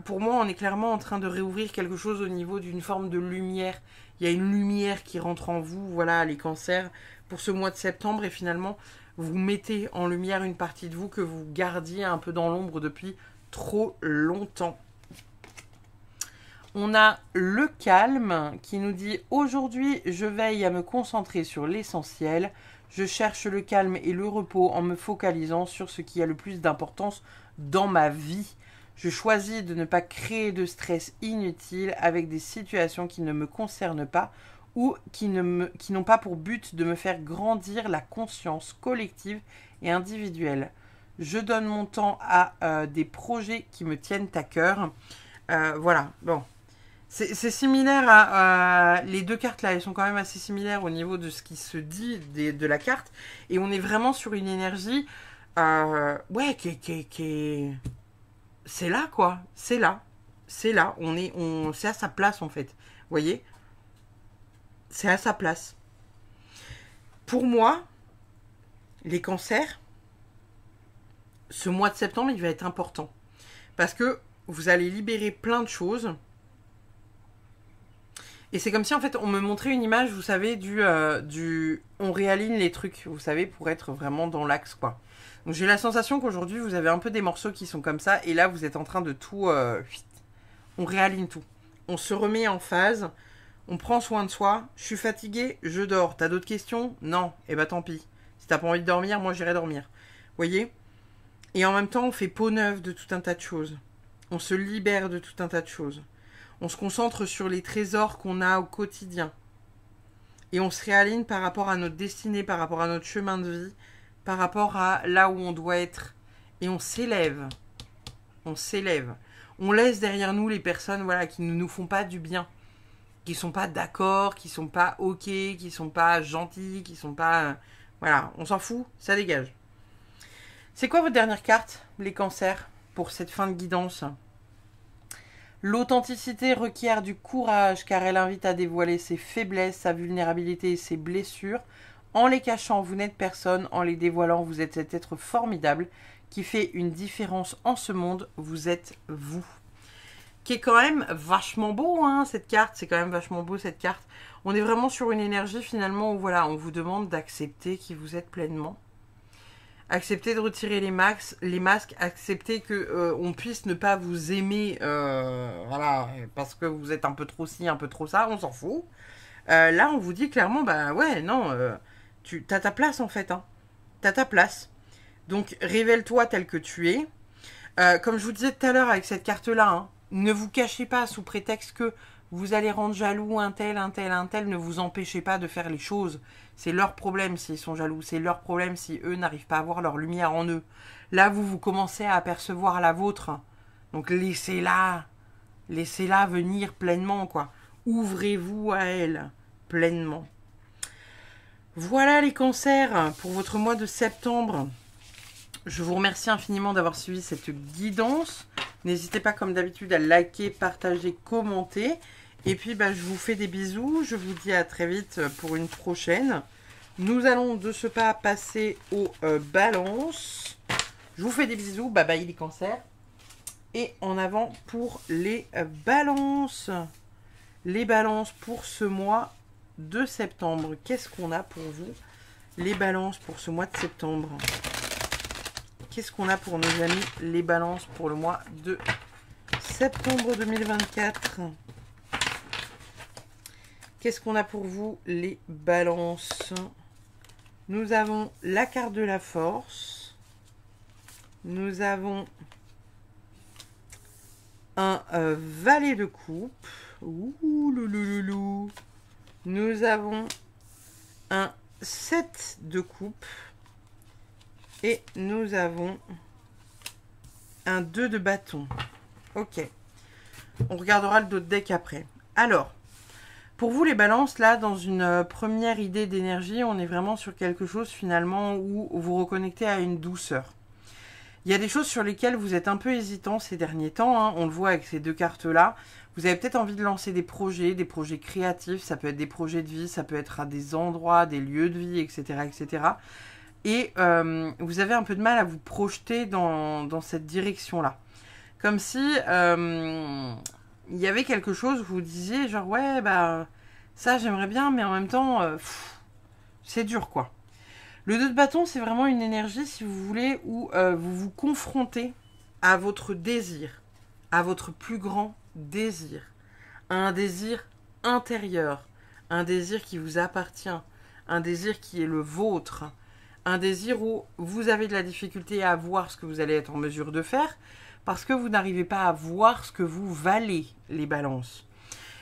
Pour moi, on est clairement en train de réouvrir quelque chose au niveau d'une forme de lumière. Il y a une lumière qui rentre en vous, voilà, les cancers, pour ce mois de septembre. Et finalement, vous mettez en lumière une partie de vous que vous gardiez un peu dans l'ombre depuis trop longtemps. On a le calme qui nous dit « Aujourd'hui, je veille à me concentrer sur l'essentiel. Je cherche le calme et le repos en me focalisant sur ce qui a le plus d'importance dans ma vie. Je choisis de ne pas créer de stress inutile avec des situations qui ne me concernent pas ou qui n'ont pas pour but de me faire grandir la conscience collective et individuelle. Je donne mon temps à des projets qui me tiennent à cœur. » Voilà, bon. C'est similaire à... les deux cartes là, elles sont quand même assez similaires au niveau de ce qui se dit de la carte. Et on est vraiment sur une énergie... ouais, c'est là quoi, c'est là. C'est là, c'est à sa place en fait. Vous voyez? C'est à sa place. Pour moi, les cancers, ce mois de septembre, il va être important. Parce que vous allez libérer plein de choses. Et c'est comme si, en fait, on me montrait une image, vous savez, on réaligne les trucs, vous savez, pour être vraiment dans l'axe, quoi. Donc, j'ai la sensation qu'aujourd'hui, vous avez un peu des morceaux qui sont comme ça, et là, vous êtes en train de tout... on réaligne tout. On se remet en phase, on prend soin de soi. Je suis fatiguée, je dors. T'as d'autres questions? Non. Eh ben, tant pis. Si t'as pas envie de dormir, moi, j'irai dormir. Vous voyez? Et en même temps, on fait peau neuve de tout un tas de choses. On se libère de tout un tas de choses. On se concentre sur les trésors qu'on a au quotidien. Et on se réaligne par rapport à notre destinée, par rapport à notre chemin de vie, par rapport à là où on doit être. Et on s'élève. On s'élève. On laisse derrière nous les personnes, voilà, qui ne nous font pas du bien. Qui sont pas d'accord, qui sont pas ok, qui sont pas gentils, qui sont pas... voilà, on s'en fout, ça dégage. C'est quoi votre dernière carte, les cancers, pour cette fin de guidance ? L'authenticité requiert du courage car elle invite à dévoiler ses faiblesses, sa vulnérabilité et ses blessures. En les cachant, vous n'êtes personne. En les dévoilant, vous êtes cet être formidable qui fait une différence en ce monde. Vous êtes vous. Qui est quand même vachement beau, hein, cette carte. C'est quand même vachement beau, cette carte. On est vraiment sur une énergie, finalement, où voilà, on vous demande d'accepter qui vous êtes pleinement. Accepter de retirer les masques, accepter que on puisse ne pas vous aimer, voilà, parce que vous êtes un peu trop ci, un peu trop ça, on s'en fout. Là, on vous dit clairement, bah ouais, non, t'as ta place en fait, hein. T'as ta place. Donc, révèle-toi tel que tu es. Comme je vous disais tout à l'heure avec cette carte-là, hein, ne vous cachez pas sous prétexte que vous allez rendre jaloux un tel, ne vous empêchez pas de faire les choses. C'est leur problème s'ils sont jaloux, c'est leur problème si eux n'arrivent pas à voir leur lumière en eux. Là, vous commencez à apercevoir la vôtre. Donc laissez-la venir pleinement, quoi. Ouvrez-vous à elle pleinement. Voilà les cancers pour votre mois de septembre. Je vous remercie infiniment d'avoir suivi cette guidance. N'hésitez pas, comme d'habitude, à liker, partager, commenter. Et puis, bah, je vous fais des bisous. Je vous dis à très vite pour une prochaine. Nous allons de ce pas passer aux balances. Je vous fais des bisous. Bye bye les cancers. Et en avant pour les balances. Les balances pour ce mois de septembre. Qu'est-ce qu'on a pour vous? Les balances pour ce mois de septembre. qu'est-ce qu'on a pour nos amis les balances pour le mois de septembre 2024? Qu'est-ce qu'on a pour vous les balances? Nous avons la carte de la force. Nous avons un valet de coupe. Ouh, louloulou. Nous avons un 7 de coupe. Et nous avons un 2 de bâton. Ok. On regardera le dos de deck après. Alors, pour vous les balances, là, dans une première idée d'énergie, on est vraiment sur quelque chose finalement où vous reconnectez à une douceur. Il y a des choses sur lesquelles vous êtes un peu hésitant ces derniers temps, hein. On le voit avec ces deux cartes-là. Vous avez peut-être envie de lancer des projets créatifs, ça peut être des projets de vie, ça peut être à des endroits, des lieux de vie, etc. etc. Et vous avez un peu de mal à vous projeter dans cette direction-là. Comme si il y avait quelque chose où vous disiez genre ouais, bah ça j'aimerais bien, mais en même temps, c'est dur quoi. Le 2 de bâton, c'est vraiment une énergie, si vous voulez, où vous vous confrontez à votre désir, à votre plus grand désir, à un désir intérieur, un désir qui vous appartient, un désir qui est le vôtre, un désir où vous avez de la difficulté à voir ce que vous allez être en mesure de faire, parce que vous n'arrivez pas à voir ce que vous valez, les balances.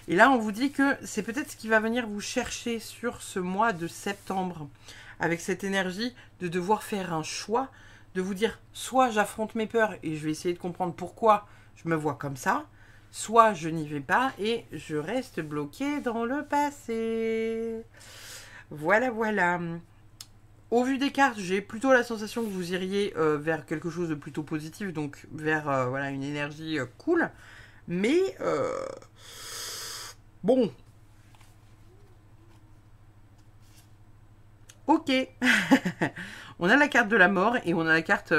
Et là, on vous dit que c'est peut-être ce qui va venir vous chercher sur ce mois de septembre, avec cette énergie de devoir faire un choix, de vous dire, soit j'affronte mes peurs et je vais essayer de comprendre pourquoi je me vois comme ça, soit je n'y vais pas et je reste bloqué dans le passé. Voilà, voilà. Au vu des cartes, j'ai plutôt la sensation que vous iriez vers quelque chose de plutôt positif, donc vers voilà, une énergie cool. Mais, bon. Ok. On a la carte de la mort et on a la carte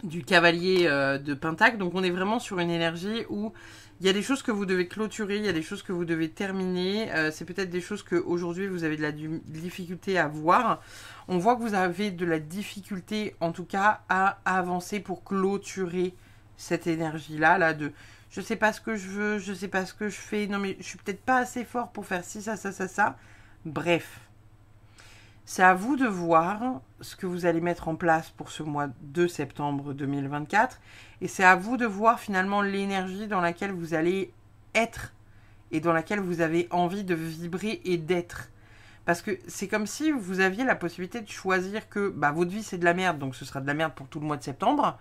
du cavalier de Pentacle. Donc on est vraiment sur une énergie où il y a des choses que vous devez clôturer, il y a des choses que vous devez terminer. C'est peut-être des choses qu'aujourd'hui vous avez de la difficulté à voir. On voit que vous avez de la difficulté en tout cas à avancer pour clôturer cette énergie-là. Là, de je sais pas ce que je veux, je sais pas ce que je fais. Non mais je suis peut-être pas assez fort pour faire ci, ça, ça, ça, ça. Bref. C'est à vous de voir ce que vous allez mettre en place pour ce mois de septembre 2024. Et c'est à vous de voir finalement l'énergie dans laquelle vous allez être et dans laquelle vous avez envie de vibrer et d'être. Parce que c'est comme si vous aviez la possibilité de choisir que bah, votre vie c'est de la merde, donc ce sera de la merde pour tout le mois de septembre.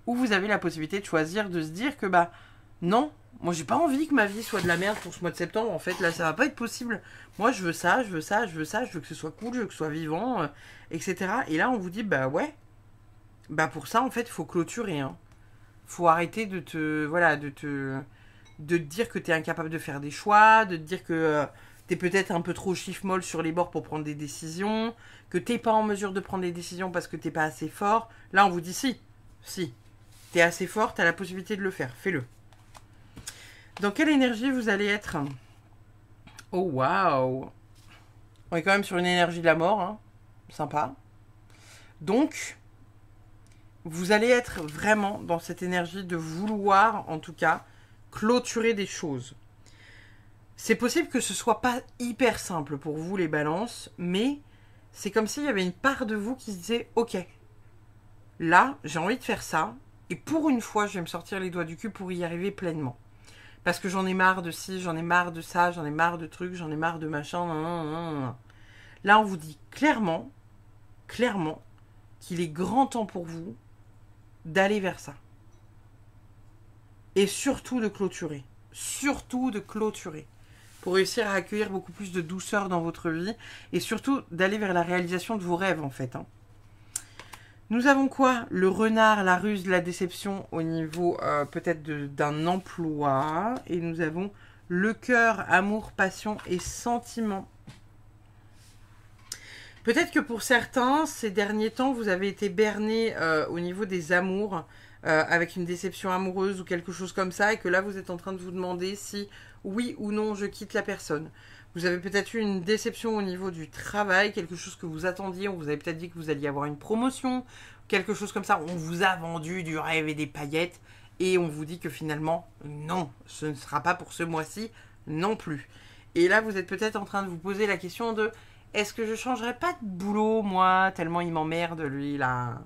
Ou vous avez la possibilité de choisir de se dire que bah non, moi j'ai pas envie que ma vie soit de la merde pour ce mois de septembre. En fait là ça va pas être possible. Moi je veux ça, je veux ça, je veux ça, je veux que ce soit cool, je veux que ce soit vivant, etc. Et là on vous dit bah ouais, bah pour ça en fait il faut clôturer. Hein. Faut arrêter de te voilà de te dire que t'es incapable de faire des choix, de te dire que t'es peut-être un peu trop chiffre-molle sur les bords pour prendre des décisions, que t'es pas en mesure de prendre des décisions parce que t'es pas assez fort. Là on vous dit si, t'es assez fort, t'as la possibilité de le faire, fais-le. Dans quelle énergie vous allez être? Oh waouh! On est quand même sur une énergie de la mort, hein. Sympa. Donc, vous allez être vraiment dans cette énergie de vouloir, en tout cas, clôturer des choses. C'est possible que ce soit pas hyper simple pour vous, les balances, mais c'est comme s'il y avait une part de vous qui se disait « Ok, là, j'ai envie de faire ça, et pour une fois, je vais me sortir les doigts du cul pour y arriver pleinement. » Parce que j'en ai marre de ci, j'en ai marre de ça, j'en ai marre de trucs, j'en ai marre de machin. Là, on vous dit clairement, qu'il est grand temps pour vous d'aller vers ça. Et surtout de clôturer. Surtout de clôturer. Pour réussir à accueillir beaucoup plus de douceur dans votre vie. Et surtout d'aller vers la réalisation de vos rêves, en fait. Hein. Nous avons quoi? Le renard, la ruse, la déception au niveau peut-être d'un emploi. Et nous avons le cœur, amour, passion et sentiment. Peut-être que pour certains, ces derniers temps, vous avez été berné au niveau des amours, avec une déception amoureuse ou quelque chose comme ça, et que là, vous êtes en train de vous demander si, oui ou non, je quitte la personne. Vous avez peut-être eu une déception au niveau du travail, quelque chose que vous attendiez. On vous avait peut-être dit que vous alliez avoir une promotion. quelque chose comme ça. On vous a vendu du rêve et des paillettes et on vous dit que finalement, non, ce ne sera pas pour ce mois-ci non plus. Et là, vous êtes peut-être en train de vous poser la question de est-ce que je changerais pas de boulot, moi, tellement il m'emmerde, lui, là,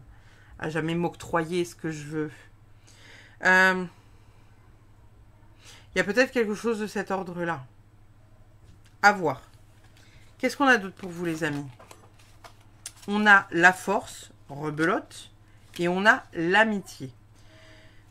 à jamais m'octroyer ce que je veux. Il y a peut-être quelque chose de cet ordre-là. À voir. Qu'est-ce qu'on a d'autre pour vous, les amis? On a la force, rebelote, et on a l'amitié.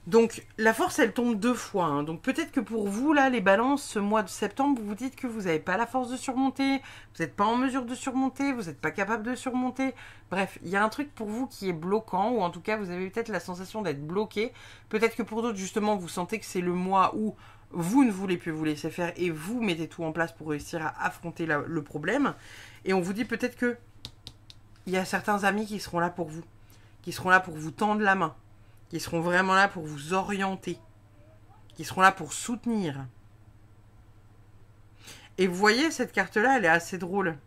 Donc, la force, elle tombe 2 fois. Hein. Donc, peut-être que pour vous, là, les balances, ce mois de septembre, vous vous dites que vous n'avez pas la force de surmonter, vous n'êtes pas en mesure de surmonter, vous n'êtes pas capable de surmonter. Bref, il y a un truc pour vous qui est bloquant, ou en tout cas, vous avez peut-être la sensation d'être bloqué. Peut-être que pour d'autres, justement, vous sentez que c'est le mois où vous ne voulez plus vous laisser faire et vous mettez tout en place pour réussir à affronter le problème. Et on vous dit peut-être que il y a certains amis qui seront là pour vous, qui seront là pour vous tendre la main, qui seront vraiment là pour vous orienter, qui seront là pour soutenir. Et vous voyez, cette carte-là, elle est assez drôle.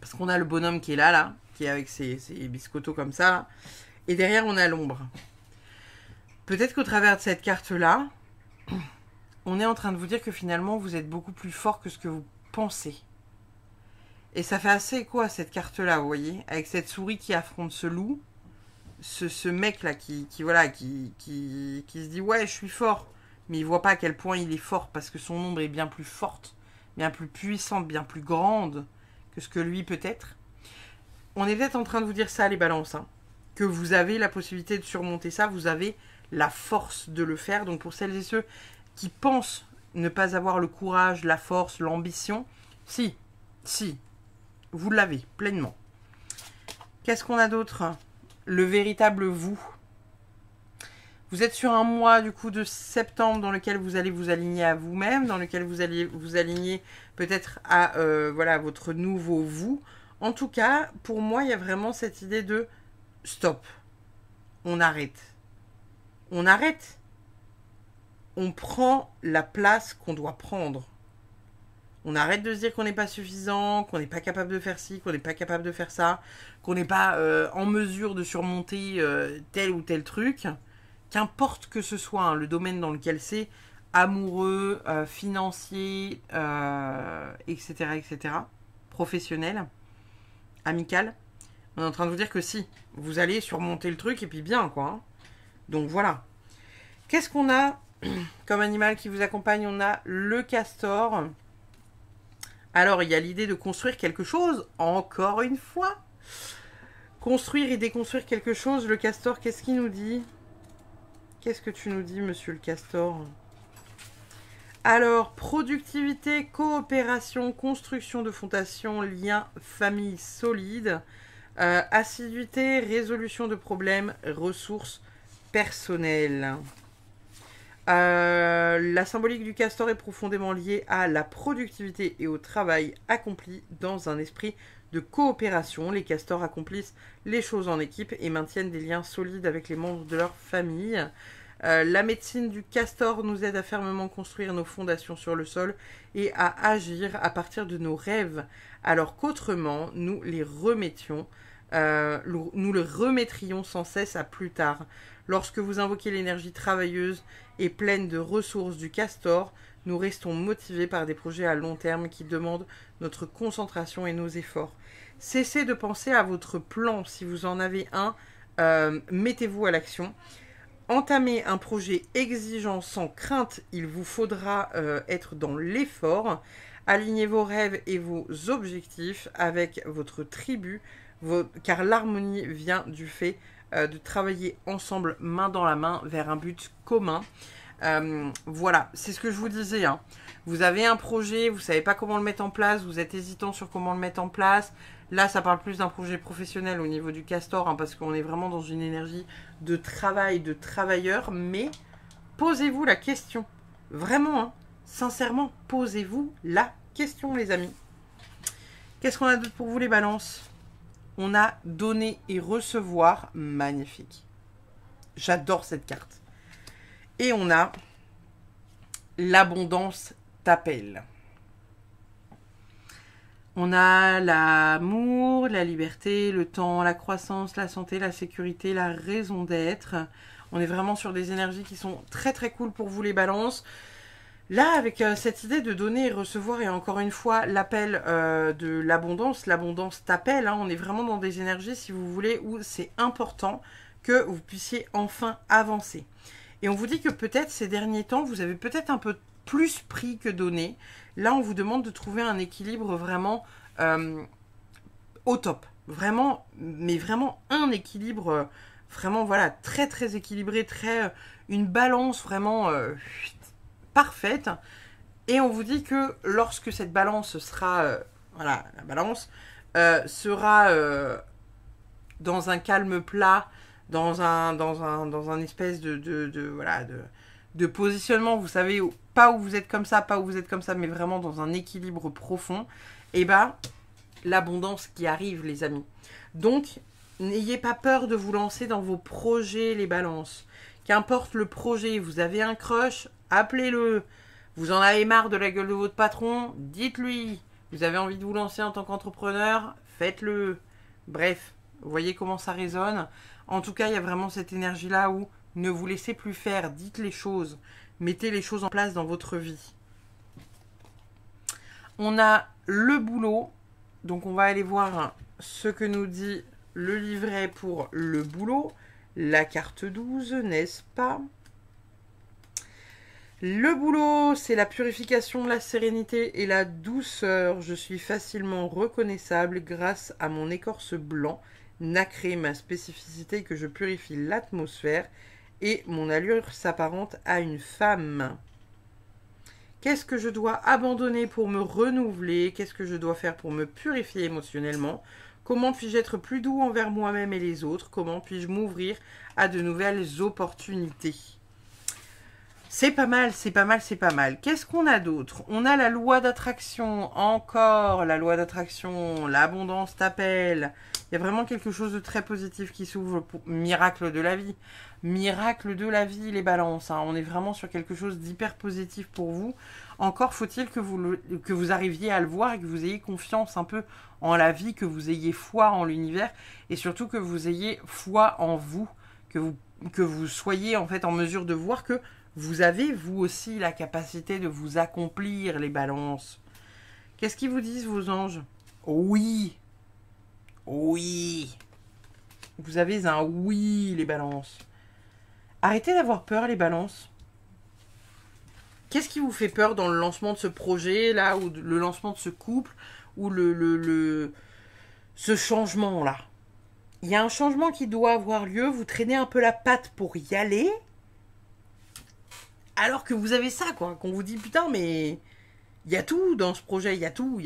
Parce qu'on a le bonhomme qui est là, qui est avec ses biscottos comme ça, là, et derrière, on a l'ombre. Peut-être qu'au travers de cette carte-là, on est en train de vous dire que finalement, vous êtes beaucoup plus fort que ce que vous pensez. Et ça fait assez écho à cette carte-là, vous voyez, avec cette souris qui affronte ce loup, ce mec-là qui se dit « Ouais, je suis fort », mais il voit pas à quel point il est fort, parce que son ombre est bien plus forte, bien plus puissante, bien plus grande que ce que lui peut être. On est peut-être en train de vous dire ça, les balances, hein, que vous avez la possibilité de surmonter ça, vous avez la force de le faire. Donc pour celles et ceux qui pensent ne pas avoir le courage, la force, l'ambition, si, vous l'avez pleinement. Qu'est-ce qu'on a d'autre? Le véritable vous. Vous êtes sur un mois du coup de septembre dans lequel vous allez vous aligner à vous-même, dans lequel vous allez vous aligner peut-être à voilà, votre nouveau vous. En tout cas, pour moi, il y a vraiment cette idée de stop. On arrête. On arrête. On prend la place qu'on doit prendre. On arrête de se dire qu'on n'est pas suffisant, qu'on n'est pas capable de faire ci, qu'on n'est pas capable de faire ça, qu'on n'est pas en mesure de surmonter tel ou tel truc. Qu'importe que ce soit hein, le domaine dans lequel c'est, amoureux, financier, etc., professionnel, amical. On est en train de vous dire que si, vous allez surmonter le truc et puis bien, quoi. Hein. Donc voilà. Qu'est-ce qu'on a comme animal qui vous accompagne? On a le castor. Alors, il y a l'idée de construire quelque chose, encore une fois. Construire et déconstruire quelque chose. Le castor, qu'est-ce qu'il nous dit? Qu'est-ce que tu nous dis, monsieur le castor? Alors, productivité, coopération, construction de fondation, lien, famille solide, assiduité, résolution de problèmes, ressources personnelles. La symbolique du castor est profondément liée à la productivité et au travail accompli dans un esprit de coopération. Les castors accomplissent les choses en équipe et maintiennent des liens solides avec les membres de leur famille. La médecine du castor nous aide à fermement construire nos fondations sur le sol et à agir à partir de nos rêves, alors qu'autrement, nous les remettrions sans cesse à plus tard. Lorsque vous invoquez l'énergie travailleuse et pleine de ressources du castor, nous restons motivés par des projets à long terme qui demandent notre concentration et nos efforts. Cessez de penser à votre plan. Si vous en avez un, mettez-vous à l'action. Entamez un projet exigeant sans crainte. Il vous faudra être dans l'effort. Alignez vos rêves et vos objectifs avec votre tribu, car l'harmonie vient du fait de travailler ensemble, main dans la main, vers un but commun. Voilà, c'est ce que je vous disais. Hein. Vous avez un projet, vous ne savez pas comment le mettre en place, vous êtes hésitant sur comment le mettre en place. Là, ça parle plus d'un projet professionnel au niveau du castor, hein, parce qu'on est vraiment dans une énergie de travail, de travailleur. Mais posez-vous la question. Vraiment, hein, sincèrement, posez-vous la question, les amis. Qu'est-ce qu'on a d'autre pour vous, les balances? On a donner et recevoir. Magnifique. J'adore cette carte. Et on a l'abondance t'appelle. On a l'amour, la liberté, le temps, la croissance, la santé, la sécurité, la raison d'être. On est vraiment sur des énergies qui sont très très cool pour vous les balances. Là, avec cette idée de donner et recevoir, et encore une fois, l'appel de l'abondance t'appelle, hein, on est vraiment dans des énergies, si vous voulez, où c'est important que vous puissiez enfin avancer. Et on vous dit que peut-être ces derniers temps, vous avez peut-être un peu plus pris que donné. Là, on vous demande de trouver un équilibre vraiment au top. Vraiment, mais vraiment un équilibre, vraiment, voilà, très très équilibré, très une balance vraiment parfaite. Et on vous dit que lorsque cette balance sera, voilà, la balance sera dans un calme plat, dans un espèce voilà, de positionnement, vous savez, pas où vous êtes comme ça, pas où vous êtes comme ça, mais vraiment dans un équilibre profond, et ben l'abondance qui arrive, les amis. Donc, n'ayez pas peur de vous lancer dans vos projets, les balances. Qu'importe le projet, vous avez un crush, appelez-le. Vous en avez marre de la gueule de votre patron, dites-lui. Vous avez envie de vous lancer en tant qu'entrepreneur, faites-le. Bref, vous voyez comment ça résonne. En tout cas, il y a vraiment cette énergie-là où ne vous laissez plus faire, dites les choses, mettez les choses en place dans votre vie. On a le boulot, donc on va aller voir ce que nous dit le livret pour le boulot, la carte 12, n'est-ce pas? Le boulot, c'est la purification, la sérénité et la douceur. Je suis facilement reconnaissable grâce à mon écorce blanc, nacré, ma spécificité que je purifie l'atmosphère et mon allure s'apparente à une femme. Qu'est-ce que je dois abandonner pour me renouveler? Qu'est-ce que je dois faire pour me purifier émotionnellement? Comment puis-je être plus doux envers moi-même et les autres? Comment puis-je m'ouvrir à de nouvelles opportunités? C'est pas mal, c'est pas mal, c'est pas mal. Qu'est-ce qu'on a d'autre? On a la loi d'attraction, encore la loi d'attraction, l'abondance t'appelle. Il y a vraiment quelque chose de très positif qui s'ouvre pour miracle de la vie. Miracle de la vie, les balances. Hein. On est vraiment sur quelque chose d'hyper positif pour vous. Encore faut-il que vous arriviez à le voir et que vous ayez confiance un peu en la vie, que vous ayez foi en l'univers et surtout que vous ayez foi en vous, que vous soyez en fait en mesure de voir que vous avez, vous aussi, la capacité de vous accomplir, les balances. Qu'est-ce qu'ils vous disent, vos anges? Oui. Oui. Vous avez un oui, les balances. Arrêtez d'avoir peur, les balances. Qu'est-ce qui vous fait peur dans le lancement de ce projet, là, ou le lancement de ce couple, ou ce changement-là? Il y a un changement qui doit avoir lieu, vous traînez un peu la patte pour y aller, alors que vous avez ça, quoi, qu'on vous dit, putain, mais il y a tout dans ce projet, il y a tout.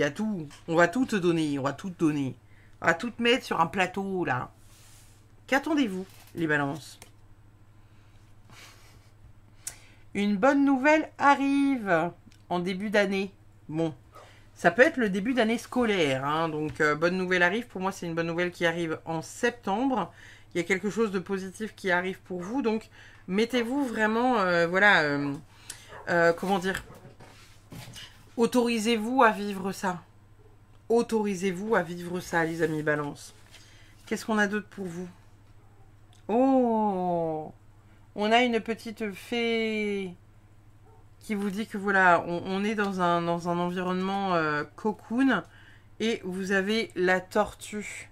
On va tout te donner, on va tout te donner. On va tout te mettre sur un plateau, là. Qu'attendez-vous, les balances? Une bonne nouvelle arrive en début d'année. Bon, ça peut être le début d'année scolaire, hein, donc bonne nouvelle arrive. Pour moi, c'est une bonne nouvelle qui arrive en septembre. Il y a quelque chose de positif qui arrive pour vous, donc mettez-vous vraiment, voilà, comment dire, autorisez-vous à vivre ça. Autorisez-vous à vivre ça, les amis balance. Qu'est-ce qu'on a d'autre pour vous? Oh, on a une petite fée qui vous dit que voilà, on est dans un environnement cocoon et vous avez la tortue.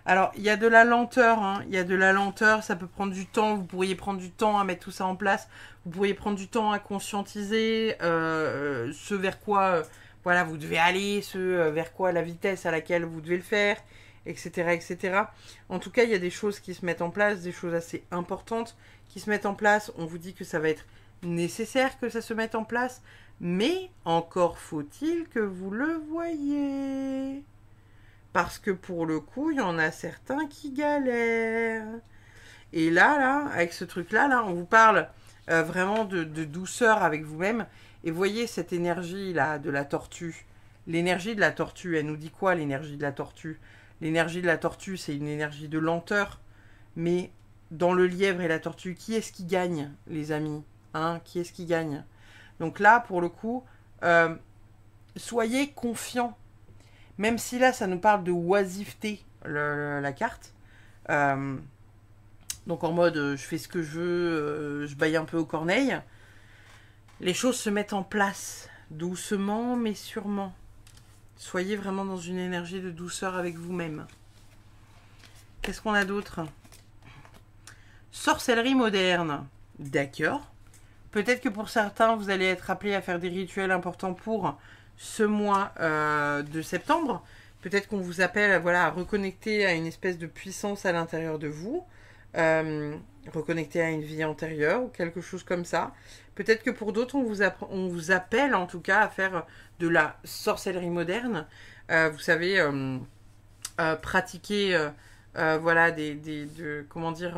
Alors, il y a de la lenteur, hein. Il y a de la lenteur, ça peut prendre du temps, vous pourriez prendre du temps à mettre tout ça en place, vous pourriez prendre du temps à conscientiser ce vers quoi voilà, vous devez aller, ce vers quoi la vitesse à laquelle vous devez le faire, etc., etc. En tout cas, il y a des choses qui se mettent en place, des choses assez importantes qui se mettent en place. On vous dit que ça va être nécessaire que ça se mette en place, mais encore faut-il que vous le voyez. Parce que pour le coup, il y en a certains qui galèrent. Et là, avec ce truc-là, on vous parle vraiment de douceur avec vous-même. Et voyez cette énergie-là de la tortue. L'énergie de la tortue, elle nous dit quoi, l'énergie de la tortue? L'énergie de la tortue, c'est une énergie de lenteur. Mais dans le lièvre et la tortue, qui est-ce qui gagne, les amis, hein? Qui est-ce qui gagne? Donc là, pour le coup, soyez confiants. Même si là, ça nous parle de oisiveté, la carte. Donc en mode, je fais ce que je veux, je baille un peu aux corneilles. Les choses se mettent en place, doucement mais sûrement. Soyez vraiment dans une énergie de douceur avec vous-même. Qu'est-ce qu'on a d'autre? Sorcellerie moderne. D'accord. Peut-être que pour certains, vous allez être appelés à faire des rituels importants pour ce mois de septembre. Peut-être qu'on vous appelle voilà, à reconnecter à une espèce de puissance à l'intérieur de vous. Reconnecter à une vie antérieure ou quelque chose comme ça. Peut-être que pour d'autres, on vous appelle en tout cas à faire de la sorcellerie moderne. Vous savez, pratiquer voilà, comment dire,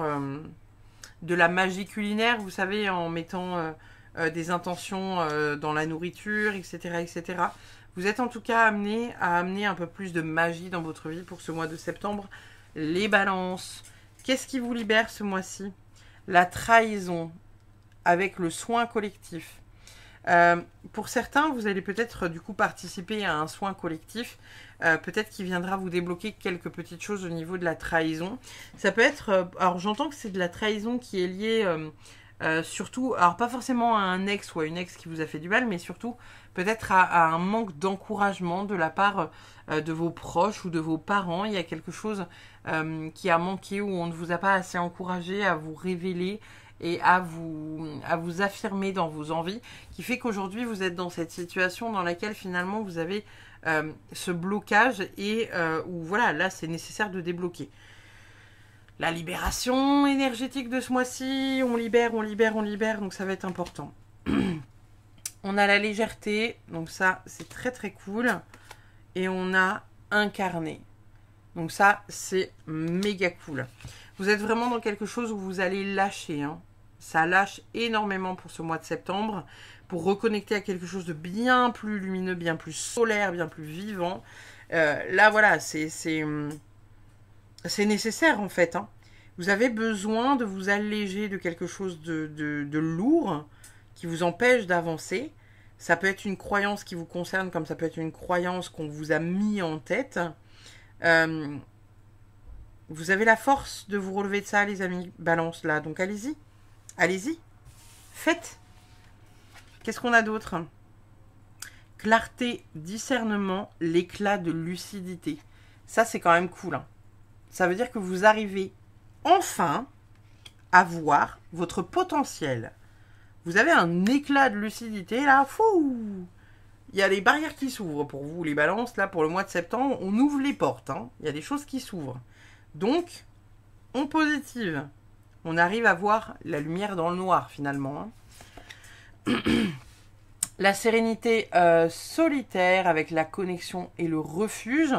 de la magie culinaire, vous savez, en mettant des intentions dans la nourriture, etc., etc. Vous êtes en tout cas amené à amener un peu plus de magie dans votre vie pour ce mois de septembre. Les balances. Qu'est-ce qui vous libère ce mois-ci? La trahison avec le soin collectif. Pour certains, vous allez peut-être du coup participer à un soin collectif. Peut-être qu'il viendra vous débloquer quelques petites choses au niveau de la trahison. Ça peut être... alors j'entends que c'est de la trahison qui est liée surtout... Alors pas forcément à un ex ou à une ex qui vous a fait du mal, mais surtout peut-être à un manque d'encouragement de la part de vos proches ou de vos parents. Il y a quelque chose qui a manqué, où on ne vous a pas assez encouragé à vous révéler et à vous affirmer dans vos envies, qui fait qu'aujourd'hui vous êtes dans cette situation dans laquelle finalement vous avez ce blocage et où voilà, là c'est nécessaire de débloquer. La libération énergétique de ce mois-ci, on libère, donc ça va être important. On a la légèreté, donc ça c'est très très cool. Et on a incarné. Donc ça c'est méga cool. Vous êtes vraiment dans quelque chose où vous allez lâcher. Hein. Ça lâche énormément pour ce mois de septembre. Pour reconnecter à quelque chose de bien plus lumineux, bien plus solaire, bien plus vivant. Là voilà, c'est nécessaire en fait. Hein. Vous avez besoin de vous alléger de quelque chose de lourd qui vous empêche d'avancer. Ça peut être une croyance qui vous concerne, comme ça peut être une croyance qu'on vous a mis en tête. Vous avez la force de vous relever de ça, les amis. Balance là, donc allez-y. Allez-y. Faites. Qu'est-ce qu'on a d'autre? Clarté, discernement, l'éclat de lucidité. Ça, c'est quand même cool. Hein. Ça veut dire que vous arrivez enfin à voir votre potentiel. Vous avez un éclat de lucidité, là, fou! Il y a les barrières qui s'ouvrent pour vous, les balances, là, pour le mois de septembre. On ouvre les portes, hein. Il y a des choses qui s'ouvrent. Donc, on positive. On arrive à voir la lumière dans le noir, finalement. Hein. La sérénité solitaire avec la connexion et le refuge.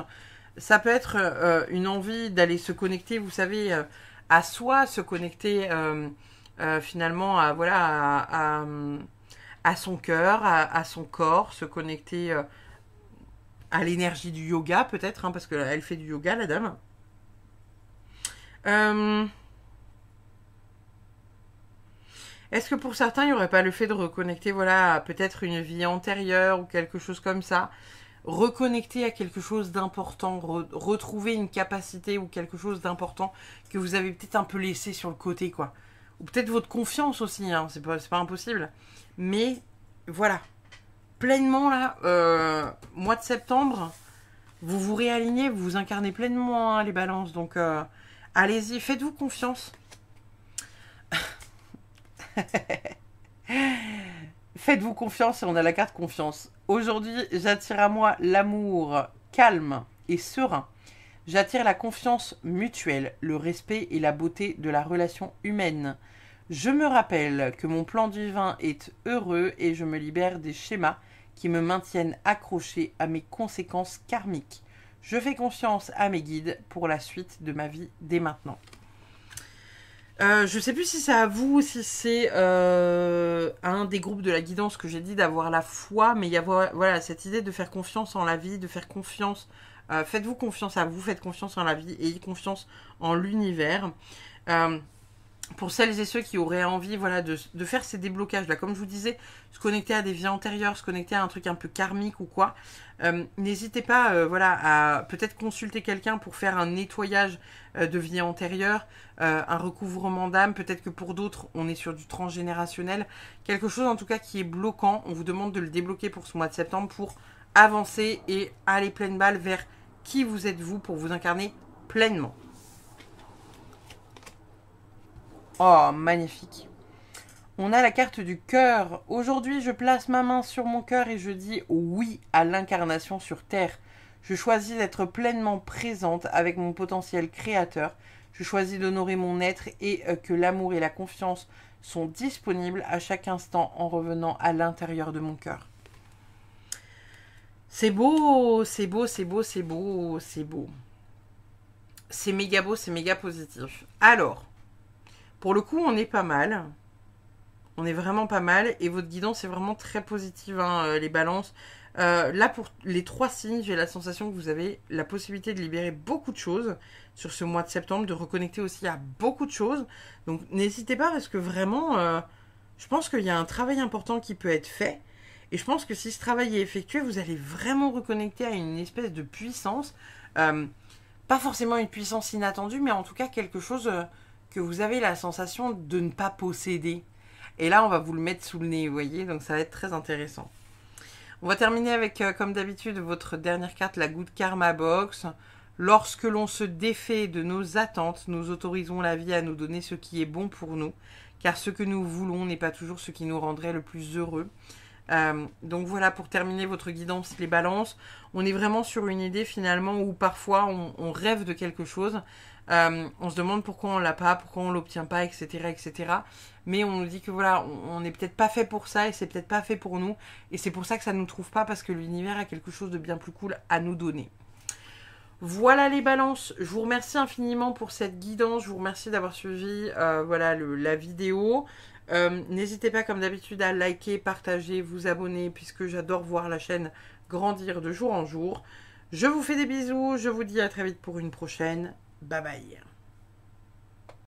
Ça peut être une envie d'aller se connecter, vous savez, à soi, se connecter... finalement à son cœur, à son corps, se connecter à l'énergie du yoga peut-être, hein, parce qu'elle fait du yoga la dame. Est-ce que pour certains il n'y aurait pas le fait de reconnecter voilà, à peut-être une vie antérieure ou quelque chose comme ça, reconnecter à quelque chose d'important, retrouver une capacité ou quelque chose d'important que vous avez peut-être un peu laissé sur le côté quoi. Ou peut-être votre confiance aussi, hein, c'est pas impossible. Mais voilà, pleinement là, mois de septembre, vous vous réalignez, vous vous incarnez pleinement hein, les balances. Donc allez-y, faites-vous confiance. Faites-vous confiance et on a la carte confiance. Aujourd'hui, j'attire à moi l'amour calme et serein. J'attire la confiance mutuelle, le respect et la beauté de la relation humaine. Je me rappelle que mon plan divin est heureux et je me libère des schémas qui me maintiennent accroché à mes conséquences karmiques. Je fais confiance à mes guides pour la suite de ma vie dès maintenant. Je ne sais plus si c'est à vous ou si c'est un des groupes de la guidance que j'ai dit d'avoir la foi, mais il y a voilà, cette idée de faire confiance en la vie, de faire confiance. Faites-vous confiance à vous, faites confiance en la vie et confiance en l'univers. pour celles et ceux qui auraient envie voilà, de faire ces déblocages là, comme je vous disais, se connecter à des vies antérieures, se connecter à un truc un peu karmique ou quoi, n'hésitez pas voilà, à peut-être consulter quelqu'un pour faire un nettoyage de vie antérieure, un recouvrement d'âme, peut-être que pour d'autres on est sur du transgénérationnel, quelque chose en tout cas qui est bloquant, on vous demande de le débloquer pour ce mois de septembre pour avancer et aller pleine balle vers qui vous êtes vous pour vous incarner pleinement. Oh, magnifique. On a la carte du cœur. Aujourd'hui, je place ma main sur mon cœur et je dis oui à l'incarnation sur Terre. Je choisis d'être pleinement présente avec mon potentiel créateur. Je choisis d'honorer mon être et que l'amour et la confiance sont disponibles à chaque instant en revenant à l'intérieur de mon cœur. C'est beau, c'est beau, c'est beau, c'est beau, c'est beau. C'est méga beau, c'est méga positif. Alors, pour le coup, on est pas mal. On est vraiment pas mal. Et votre guidance est vraiment très positive, hein, les balances. Là, pour les 3 signes, j'ai la sensation que vous avez la possibilité de libérer beaucoup de choses sur ce mois de septembre, de reconnecter aussi à beaucoup de choses. Donc, n'hésitez pas parce que vraiment, je pense qu'il y a un travail important qui peut être fait. Et je pense que si ce travail est effectué, vous allez vraiment reconnecter à une espèce de puissance. Pas forcément une puissance inattendue, mais en tout cas quelque chose... que vous avez la sensation de ne pas posséder. Et là, on va vous le mettre sous le nez, vous voyez, donc ça va être très intéressant. On va terminer avec, comme d'habitude, votre dernière carte, la Good Karma Box. Lorsque l'on se défait de nos attentes, nous autorisons la vie à nous donner ce qui est bon pour nous, car ce que nous voulons n'est pas toujours ce qui nous rendrait le plus heureux. Donc voilà, pour terminer votre guidance, les balances, on est vraiment sur une idée finalement où parfois on rêve de quelque chose, on se demande pourquoi on l'a pas, pourquoi on l'obtient pas, etc., etc. Mais on nous dit que voilà, on n'est peut-être pas fait pour ça et c'est peut-être pas fait pour nous, et c'est pour ça que ça ne nous trouve pas, parce que l'univers a quelque chose de bien plus cool à nous donner. Voilà les balances, je vous remercie infiniment pour cette guidance, je vous remercie d'avoir suivi voilà, la vidéo. N'hésitez pas comme d'habitude à liker, partager, vous abonner, puisque j'adore voir la chaîne grandir de jour en jour. Je vous fais des bisous, je vous dis à très vite pour une prochaine. Bye bye.